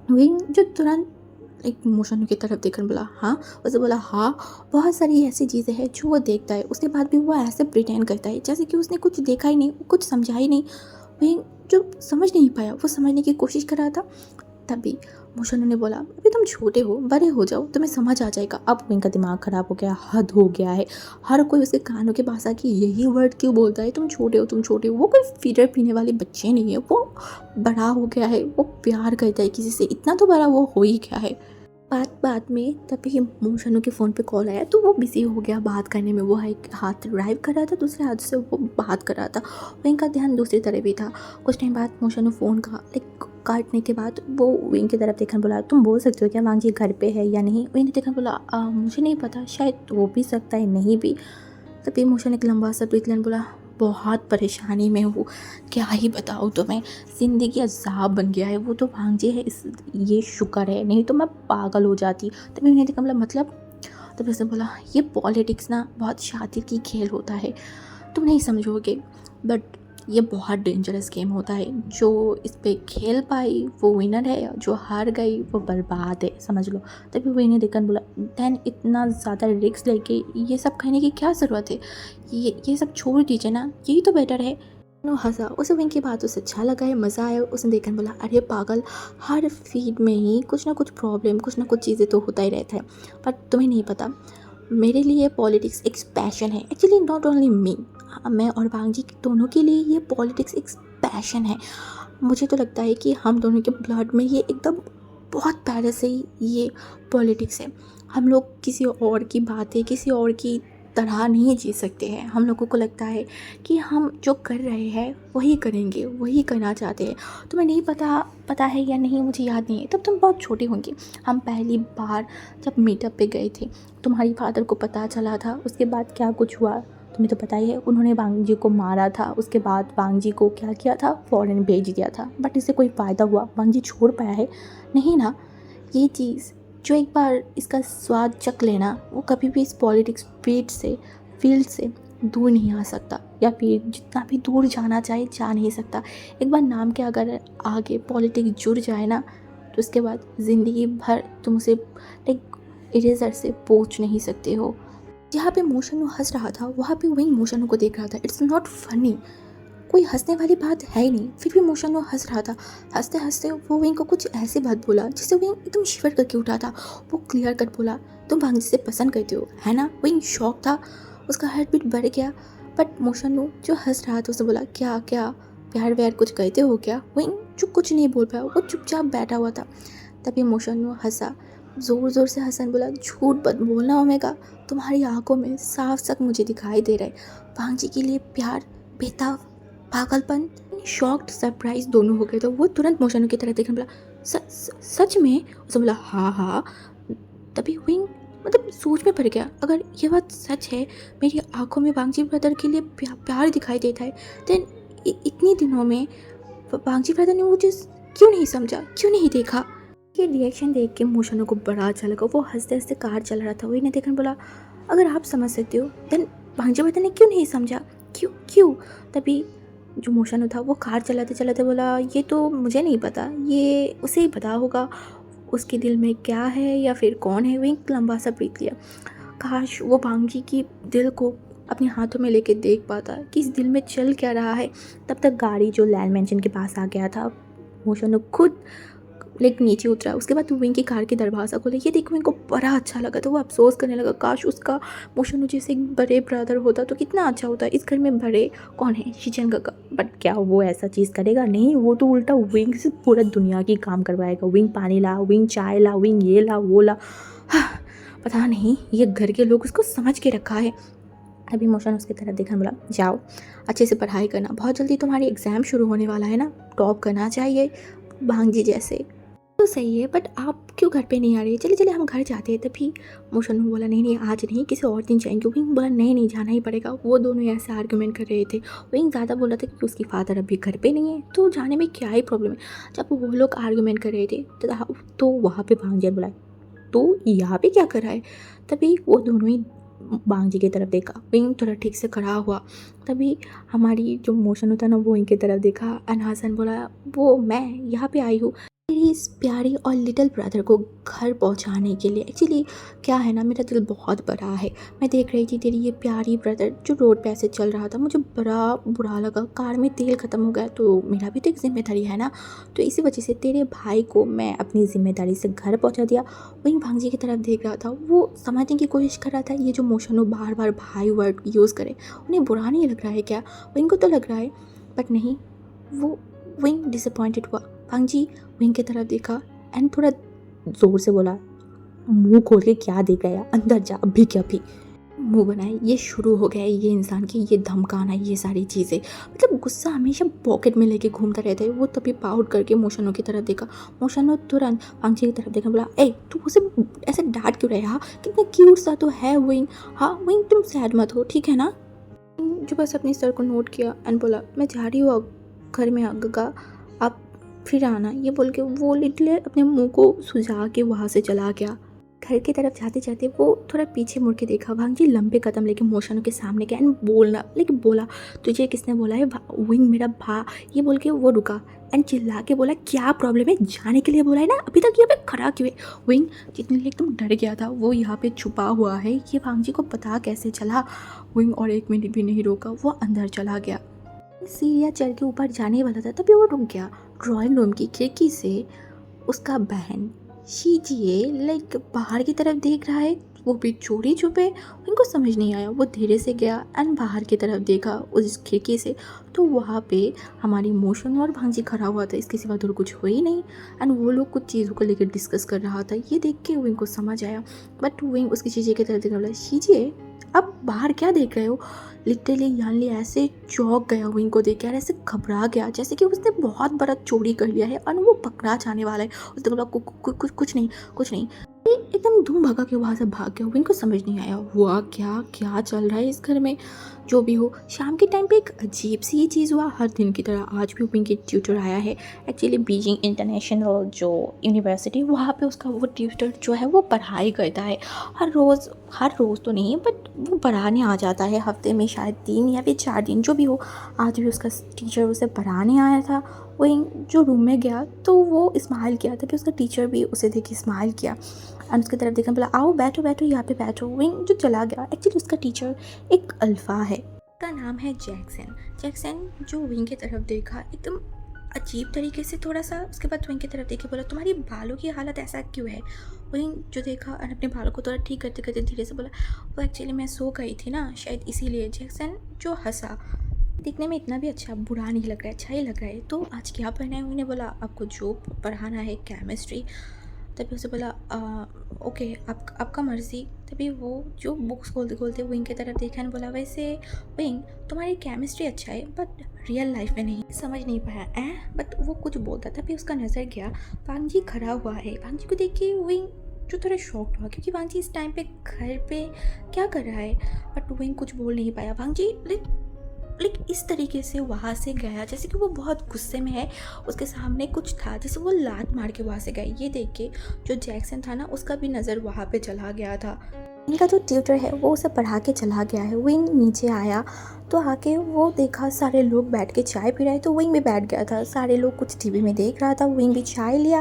विंग जो तुरंत मोशनु की तरफ देखकर बोला हाँ, उसे बोला हाँ बहुत सारी ऐसी चीज़ें हैं जो वो देखता है, उसके बाद भी वो ऐसे प्रिटेंड करता है जैसे कि उसने कुछ देखा ही नहीं, कुछ समझा ही नहीं। विंग जो समझ नहीं पाया वो समझने की कोशिश कर रहा था। तभी मोशनु ने बोला अभी तुम छोटे हो, बड़े हो जाओ, तुम्हें समझ आ जाएगा। अब इनका दिमाग ख़राब हो गया, हद हो गया है। हर कोई उसके कानों के पास आके यही वर्ड क्यों बोलता है, तुम छोटे हो तुम छोटे हो। वो कोई फीडर पीने वाले बच्चे नहीं है, वो बड़ा हो गया है, वो प्यार करता है किसी से, इतना तो बड़ा वो हो ही गया है। बाद में तभी मोशनु के फ़ोन पे कॉल आया तो वो बिज़ी हो गया बात करने में। वो एक हाथ ड्राइव कर रहा था, दूसरे हाथ से वो बात कर रहा था, विंग का ध्यान दूसरी तरफ भी था। कुछ टाइम बाद मोशनु फ़ोन का काटने के बाद वो विंग की तरफ देखकर बोला तुम बोल सकते हो क्या वांग जी घर पे है या नहीं। विंग ने देखकर बोला मुझे नहीं पता, शायद हो भी सकता है नहीं भी। तभी मोशनु एक लंबा सा ब्रीथ लेकर बोला बहुत परेशानी में हूँ, क्या ही बताऊँ तुम्हें, ज़िंदगी अज़ाब बन गया है। वो तो वांग जी है ये शुक्र है, नहीं तो मैं पागल हो जाती। तभी मैंने देखा मतलब तभी उसने बोला ये पॉलिटिक्स ना बहुत शातिर की खेल होता है, तुम नहीं समझोगे, बट ये बहुत डेंजरस गेम होता है। जो इस पे खेल पाई वो विनर है, जो हार गई वो बर्बाद है, समझ लो। तभी वो इन्हें देखकर बोला दैन इतना ज़्यादा रिस्क लेके ये सब करने की क्या ज़रूरत है, ये सब छोड़ दीजिए ना, यही तो बेटर है। नो हंसा, उसे विंग की बात उसे अच्छा लगा है, मज़ा आया। उसने देखकर बोला अरे पागल, हर फील्ड में ही कुछ ना कुछ प्रॉब्लम, कुछ ना कुछ चीज़ें तो होता ही रहता है, पर तुम्हें नहीं पता मेरे लिए पॉलिटिक्स एक पैशन है। एक्चुअली नॉट ओनली मी, मैं और वांग जी दोनों के लिए ये पॉलिटिक्स एक पैशन है। मुझे तो लगता है कि हम दोनों के ब्लड में ये एकदम बहुत पहले से ही ये पॉलिटिक्स है। हम लोग किसी और की बातें किसी और की तरह नहीं जी सकते हैं। हम लोगों को लगता है कि हम जो कर रहे हैं वही करेंगे, वही करना चाहते हैं। तुम्हें नहीं पता है या नहीं मुझे याद नहीं है, तब तुम बहुत छोटे होंगे। हम पहली बार जब मीटअप पे गए थे, तुम्हारी फादर को पता चला था, उसके बाद क्या कुछ हुआ तुम्हें तो पता ही है। उन्होंने वांग जी को मारा था, उसके बाद वांग जी को क्या किया था, फॉरेन भेज दिया था। बट इससे कोई फ़ायदा हुआ, वांग जी छोड़ पाया है नहीं ना। ये चीज़ जो एक बार इसका स्वाद चख लेना वो कभी भी इस पॉलिटिक्स फील्ड से दूर नहीं आ सकता, या फिर जितना भी दूर जाना चाहे जा नहीं सकता। एक बार नाम के अगर आगे पॉलिटिक्स जुड़ जाए ना, तो उसके बाद ज़िंदगी भर तुम उसे लाइक इरेजर से पोंछ नहीं सकते हो। जहाँ पे मोशनु हंस रहा था वहाँ पे वही मोशनु को देख रहा था। इट्स नॉट फनी, कोई हंसने वाली बात है ही नहीं, फिर भी मोशनु हंस रहा था। हंसते हंसते वो विंग को कुछ ऐसी बात बोला जिससे विंग एकदम शिवर करके उठा था। वो क्लियर कट बोला, तुम भांजी से पसंद करते हो है ना। विंग शॉक था, उसका हार्ट बीट बढ़ गया। बट मोशनु जो हंस रहा था उसने बोला, क्या क्या प्यार व्यार कुछ कहते हो क्या। विंग जो कुछ नहीं बोल पाया, वो चुपचाप बैठा हुआ था। तभी मोशनु हंसा, ज़ोर ज़ोर से हसन बोला, झूठ मत बोलना ओमेगा, तुम्हारी आंखों में साफ साफ मुझे दिखाई दे रहा है भांजी के लिए प्यार, बेताब, पागलपन। शॉक्ड सरप्राइज दोनों हो गए। तो वो तुरंत मोशनु की तरफ देखने बोला, सच में। उसने बोला हाँ हाँ। तभी विंग मतलब सोच में पड़ गया, अगर ये बात सच है, मेरी आंखों में वांगजी ब्रदर के लिए प्यार दिखाई देता है, देन इतने दिनों में वांगजी ब्रदर ने वो चीज़ क्यों नहीं समझा, क्यों नहीं देखा। ये रिएक्शन देख के मोशनु को बड़ा अच्छा लगा। वो हंसते हंसते कार चल रहा था। वही ने देखकर बोला, अगर आप समझ सकते हो देन वांगजी ब्रदर ने क्यों नहीं समझा, क्यों क्यों। तभी जो मोशनु था वो कार चलाते चलाते बोला, ये तो मुझे नहीं पता, ये उसे ही पता होगा उसके दिल में क्या है या फिर कौन है। वही लंबा सा ब्रीथ लिया। काश वो भांजी की दिल को अपने हाथों में लेके देख पाता कि इस दिल में चल क्या रहा है। तब तक गाड़ी जो लैंड मेंशन के पास आ गया था, मोशनु खुद लेक नीचे उतरा। उसके बाद विंग की कार के दरवाज़ा खोले। ये देख विंग को बड़ा अच्छा लगा। तो वो अफसोस करने लगा, काश उसका मोशनु जैसे एक बड़े ब्रदर होता तो कितना अच्छा होता। इस घर में बड़े कौन है, शिचन का। बट क्या वो ऐसा चीज़ करेगा, नहीं। वो तो उल्टा विंग से पूरा दुनिया की काम करवाएगा। विंग पानी ला, विंग चाय ला, विंग ये ला वो ला। पता नहीं ये घर के लोग उसको समझ के रखा है। अभी मोशन उसकी तरफ देखा, बोला, जाओ अच्छे से पढ़ाई करना, बहुत जल्दी तुम्हारी एग्ज़ाम शुरू होने वाला है ना, टॉप करना चाहिए भांजी जैसे। तो सही है, बट आप क्यों घर पे नहीं आ रही, चले चले हम घर जाते हैं। तभी मोशन बोला, नहीं नहीं आज नहीं, किसी और दिन जाएंगे। विंग बोला, नहीं नहीं जाना ही पड़ेगा। वो दोनों ऐसे आर्गूमेंट कर रहे थे। विंग ज़्यादा बोल रहा था कि उसकी फादर अभी घर पे नहीं है, तो जाने में क्या ही प्रॉब्लम है। जब वो लोग आर्गूमेंट कर रहे थे तो वहाँ पर भांजी बोला, तो यहाँ पे क्या कर रहा है। तभी वो दोनों ही बांग जी की तरफ देखा। विंग थोड़ा ठीक से खड़ा हुआ। तभी हमारी जो मोशन होता ना वो इनकी तरफ देखा। एंड हसन बोला, वो मैं यहाँ पे आई हूँ मेरी इस प्यारी और लिटिल ब्रदर को घर पहुँचाने के लिए। एक्चुअली क्या है ना, मेरा दिल बहुत बड़ा है। मैं देख रही थी तेरी ये प्यारी ब्रदर जो रोड पे ऐसे चल रहा था, मुझे बड़ा बुरा लगा। कार में तेल ख़त्म हो गया, तो मेरा भी तो एक जिम्मेदारी है ना, तो इसी वजह से तेरे भाई को मैं अपनी ज़िम्मेदारी से घर पहुँचा दिया। वहीं भांजी की तरफ देख रहा था, वो समझने की कोशिश कर रहा था ये जो मोशनु बार बार भाई वर्ड यूज़ करे उन्हें बुरा नहीं लग रहा है क्या। विंग को तो लग रहा है, बट नहीं। वो विंग डिसअपॉइंटेड हुआ। भांजी विंग की तरफ देखा एंड थोड़ा ज़ोर से बोला, मुंह खोल के क्या देख रहा है, अंदर जा अभी क्या भी। मुंह बनाए। ये शुरू हो गया है ये इंसान की ये धमकाना, ये सारी चीज़ें, मतलब गुस्सा हमेशा पॉकेट में लेके घूमता रहता है। वो तभी पाउट करके मोशनु की तरफ देखा। मोशनु तुरंत भांजी की तरफ देखा, बोला, ए तू उसे ऐसे डांट क्यों रहा है, हाँ कितना क्यूट सा तो है विंग, हाँ विंग तुम सैड मत हो, ठीक है ना। जो बस अपनी सर को नोट किया एंड बोला, मैं जा रही हूँ घर में गगा, आप फिर आना। ये बोल के वो लिटिल अपने मुंह को सुझा के वहाँ से चला गया। घर की तरफ जाते जाते वो थोड़ा पीछे मुड़ के देखा। भांजी लंबे कदम लेके मोशनु के सामने गया एंड बोला, तुझे किसने बोला है विंग मेरा भा। ये बोल के वो रुका एंड चिल्ला के बोला, क्या प्रॉब्लम है, जाने के लिए बोला है ना, अभी तक यहाँ पे खड़ा क्यों है। विंग जितने लिए एकदम डर गया था वो यहाँ पे छुपा हुआ है, ये भांजी को पता कैसे चला। विंग और एक मिनट भी नहीं रोका, वो अंदर चला गया। सीढ़ियाँ चढ़ के ऊपर जाने वाला था, तभी वो रुक गया। ड्राइंग रूम की खिड़की से उसका बहन शीजिए लाइक बाहर की तरफ देख रहा है, वो भी चोरी छुपे। उनको समझ नहीं आया। वो धीरे से गया एंड बाहर की तरफ देखा उस खिड़की से, तो वहाँ पे हमारी मोशन और भांजी खड़ा हुआ था, इसके सिवा तो कुछ हो ही नहीं। एंड वो लोग कुछ चीज़ों को लेकर डिस्कस कर रहा था। ये देख के विंग को समझ आया, बट विंग उसकी चीज़ें की तरफ देखा, बोला, शीजिए अब बाहर क्या देख रहे हो। लिटरली यानी ऐसे चौंक गया विंग को देख के, ऐसे घबरा गया जैसे कि उसने बहुत बड़ा चोरी कर लिया है और वो पकड़ा जाने वाला है। उसने बोला, कुछ नहीं। एकदम धूम भगा के वहाँ से भाग गया। विंग को समझ नहीं आया हुआ क्या चल रहा है इस घर में। जो भी हो, शाम के टाइम पे एक अजीब सी ये चीज़ हुआ। हर दिन की तरह आज भी विंग के ट्यूटर आया है। एक्चुअली बीजिंग इंटरनेशनल जो यूनिवर्सिटी, वहाँ पे उसका वो ट्यूटर जो है वो पढ़ाई करता है। हर रोज़ तो नहीं, बट वो पढ़ाने आ जाता है हफ्ते में शायद 3 या फिर 4 दिन, जो भी हो। आज भी उसका टीचर उसे पढ़ाने आया था। विंग जो रूम में गया तो वो स्माइल किया था कि उसका टीचर भी उसे देख के स्माइल किया एंड उसकी तरफ देखा, बोला आओ बैठो बैठो यहाँ पे बैठो। विंग जो चला गया, एक्चुअली उसका टीचर एक अल्फ़ा है, उसका नाम है जैक्सन। जैक्सन जो विंग की तरफ देखा एकदम अजीब तरीके से, थोड़ा सा उसके बाद विंग की तरफ देखे, बोला तुम्हारी बालों की हालत ऐसा क्यों है। विंग जो देखा और अपने बालों को थोड़ा ठीक करते करते धीरे से बोला, वो एक्चुअली मैं सो गई थी ना शायद इसीलिए। जैक्सन जो हंसा, दिखने में इतना भी अच्छा बुरा नहीं लग रहा है, अच्छा ही लग रहा है। तो आज क्या पढ़ना है? उन्होंने बोला आपको जो पढ़ाना है केमिस्ट्री। तभी उसे बोला ओके आपका मर्ज़ी। तभी वो जो बुक्स खोलते खोलते विंग की तरफ देखा और बोला, वैसे विंग तुम्हारी केमिस्ट्री अच्छा है बट रियल लाइफ में नहीं। समझ नहीं पाया बट वो कुछ बोलता। तभी उसका नज़र गया, वांगजी खड़ा हुआ है। वांगजी को देख के विंग जो थोड़ा शॉक्ड हुआ, क्योंकि वांगजी इस टाइम पे घर पे क्या कर रहा है। बट विंग कुछ बोल नहीं पाया। वांगजी लाइक इस तरीके से वहाँ से गया जैसे कि वो बहुत गुस्से में है, उसके सामने कुछ था, जैसे वो लात मार के वहाँ से गया। ये देख के जो जैक्सन था ना, उसका भी नज़र वहाँ पे चला गया था। इनका जो ट्यूटर है वो उसे पढ़ा के चला गया है। विंग नीचे आया तो आके वो देखा सारे लोग बैठ के चाय पी रहे हैं, तो विंग भी बैठ गया था। सारे लोग कुछ टीवी में देख रहा था, विंग भी चाय लिया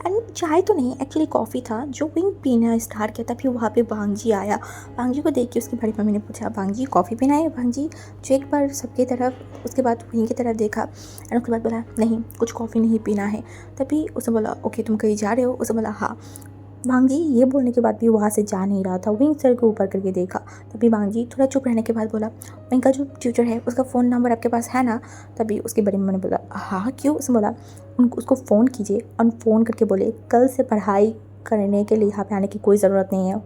एंड चाय तो नहीं एक्चुअली कॉफ़ी था जो विंग पीना स्टार्ट किया था। फिर वहाँ पे भांगजी आया। भांगजी को देख के उसकी बड़ी मम्मी ने पूछा, भांगजी कॉफ़ी पीना है? भांगजी जो एक बार सबकी तरफ, उसके बाद विंग की तरफ देखा एंड उसके बाद बोला नहीं कुछ कॉफ़ी नहीं पीना है। तभी उसने बोला ओके तुम कहीं जा रहे हो? उसने बोला हाँ। भांगजी ये बोलने के बाद भी वहाँ से जा नहीं रहा था। विंग सर को ऊपर करके देखा। तभी भांगजी थोड़ा चुप रहने के बाद बोला, विंग का जो ट्यूटर है उसका फ़ोन नंबर आपके पास है ना? तभी उसकी बड़ी मम्मी ने बोला हाँ क्यों? उसने बोला उसको फ़ोन कीजिए और फ़ोन करके बोले कल से पढ़ाई करने के लिए यहाँ पे आने की कोई ज़रूरत नहीं है।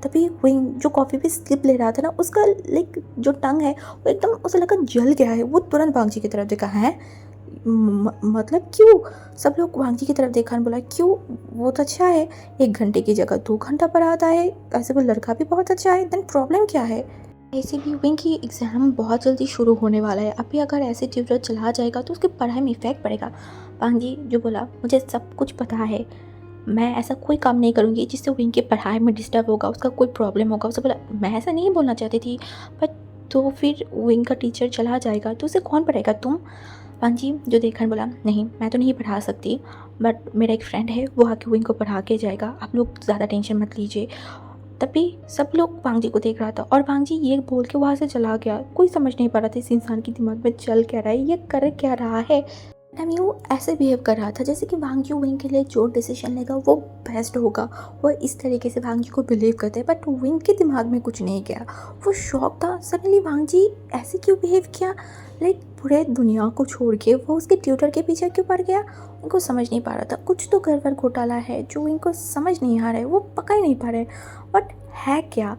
तभी विंग जो कॉफ़ी पे स्लिप ले रहा था ना, उसका लाइक जो टंग है वो एकदम उसे लगा जल गया है। वो तुरंत भांगजी की तरफ देखा, है मतलब क्यों? सब लोग वांगजी की तरफ देखा और बोला क्यों, वो तो अच्छा है, 1 घंटे की जगह 2 घंटा पढ़ाता है, ऐसे वो लड़का भी बहुत अच्छा है, देन प्रॉब्लम क्या है? ऐसे भी विंग की एग्ज़ाम बहुत जल्दी शुरू होने वाला है। अभी अगर ऐसे ट्यूटर चला जाएगा तो उसकी पढ़ाई में इफ़ेक्ट पड़ेगा। वांगजी जो बोला मुझे सब कुछ पता है, मैं ऐसा कोई काम नहीं करूँगी जिससे विंग की पढ़ाई में डिस्टर्ब होगा, उसका कोई प्रॉब्लम होगा। उसे बोला मैं ऐसा नहीं बोलना चाहती थी, बट तो फिर विंग का टीचर चला जाएगा तो उसे कौन पढ़ाएगा, तुम? वांगजी जो देखा बोला नहीं मैं तो नहीं पढ़ा सकती, बट मेरा एक फ्रेंड है वो आके विंग को पढ़ा के जाएगा, आप लोग ज़्यादा टेंशन मत लीजिए। तभी सब लोग वांगजी को देख रहा था और वांगजी ये बोल के वहाँ से चला गया। कोई समझ नहीं पा रहा था इस इंसान के दिमाग में चल क्या रहा है, ये कर क्या रहा है। यू ऐसे बिहेव कर रहा था जैसे कि वांगजी विंग के लिए जो डिसीजन लेगा वो बेस्ट होगा। वो इस तरीके से वांगजी को बिलीव करते हैं, बट विंग के दिमाग में कुछ नहीं गया। वो शॉक था सडनली वांगजी ऐसे क्यों बिहेव किया, लाइक पूरे दुनिया को छोड़ के वो उसके ट्यूटर के पीछे क्यों पड़ गया। उनको समझ नहीं पा रहा था, कुछ तो गड़बड़ घोटाला है जो इनको समझ नहीं आ रहा है, वो पका ही नहीं पा रहे, बट है क्या।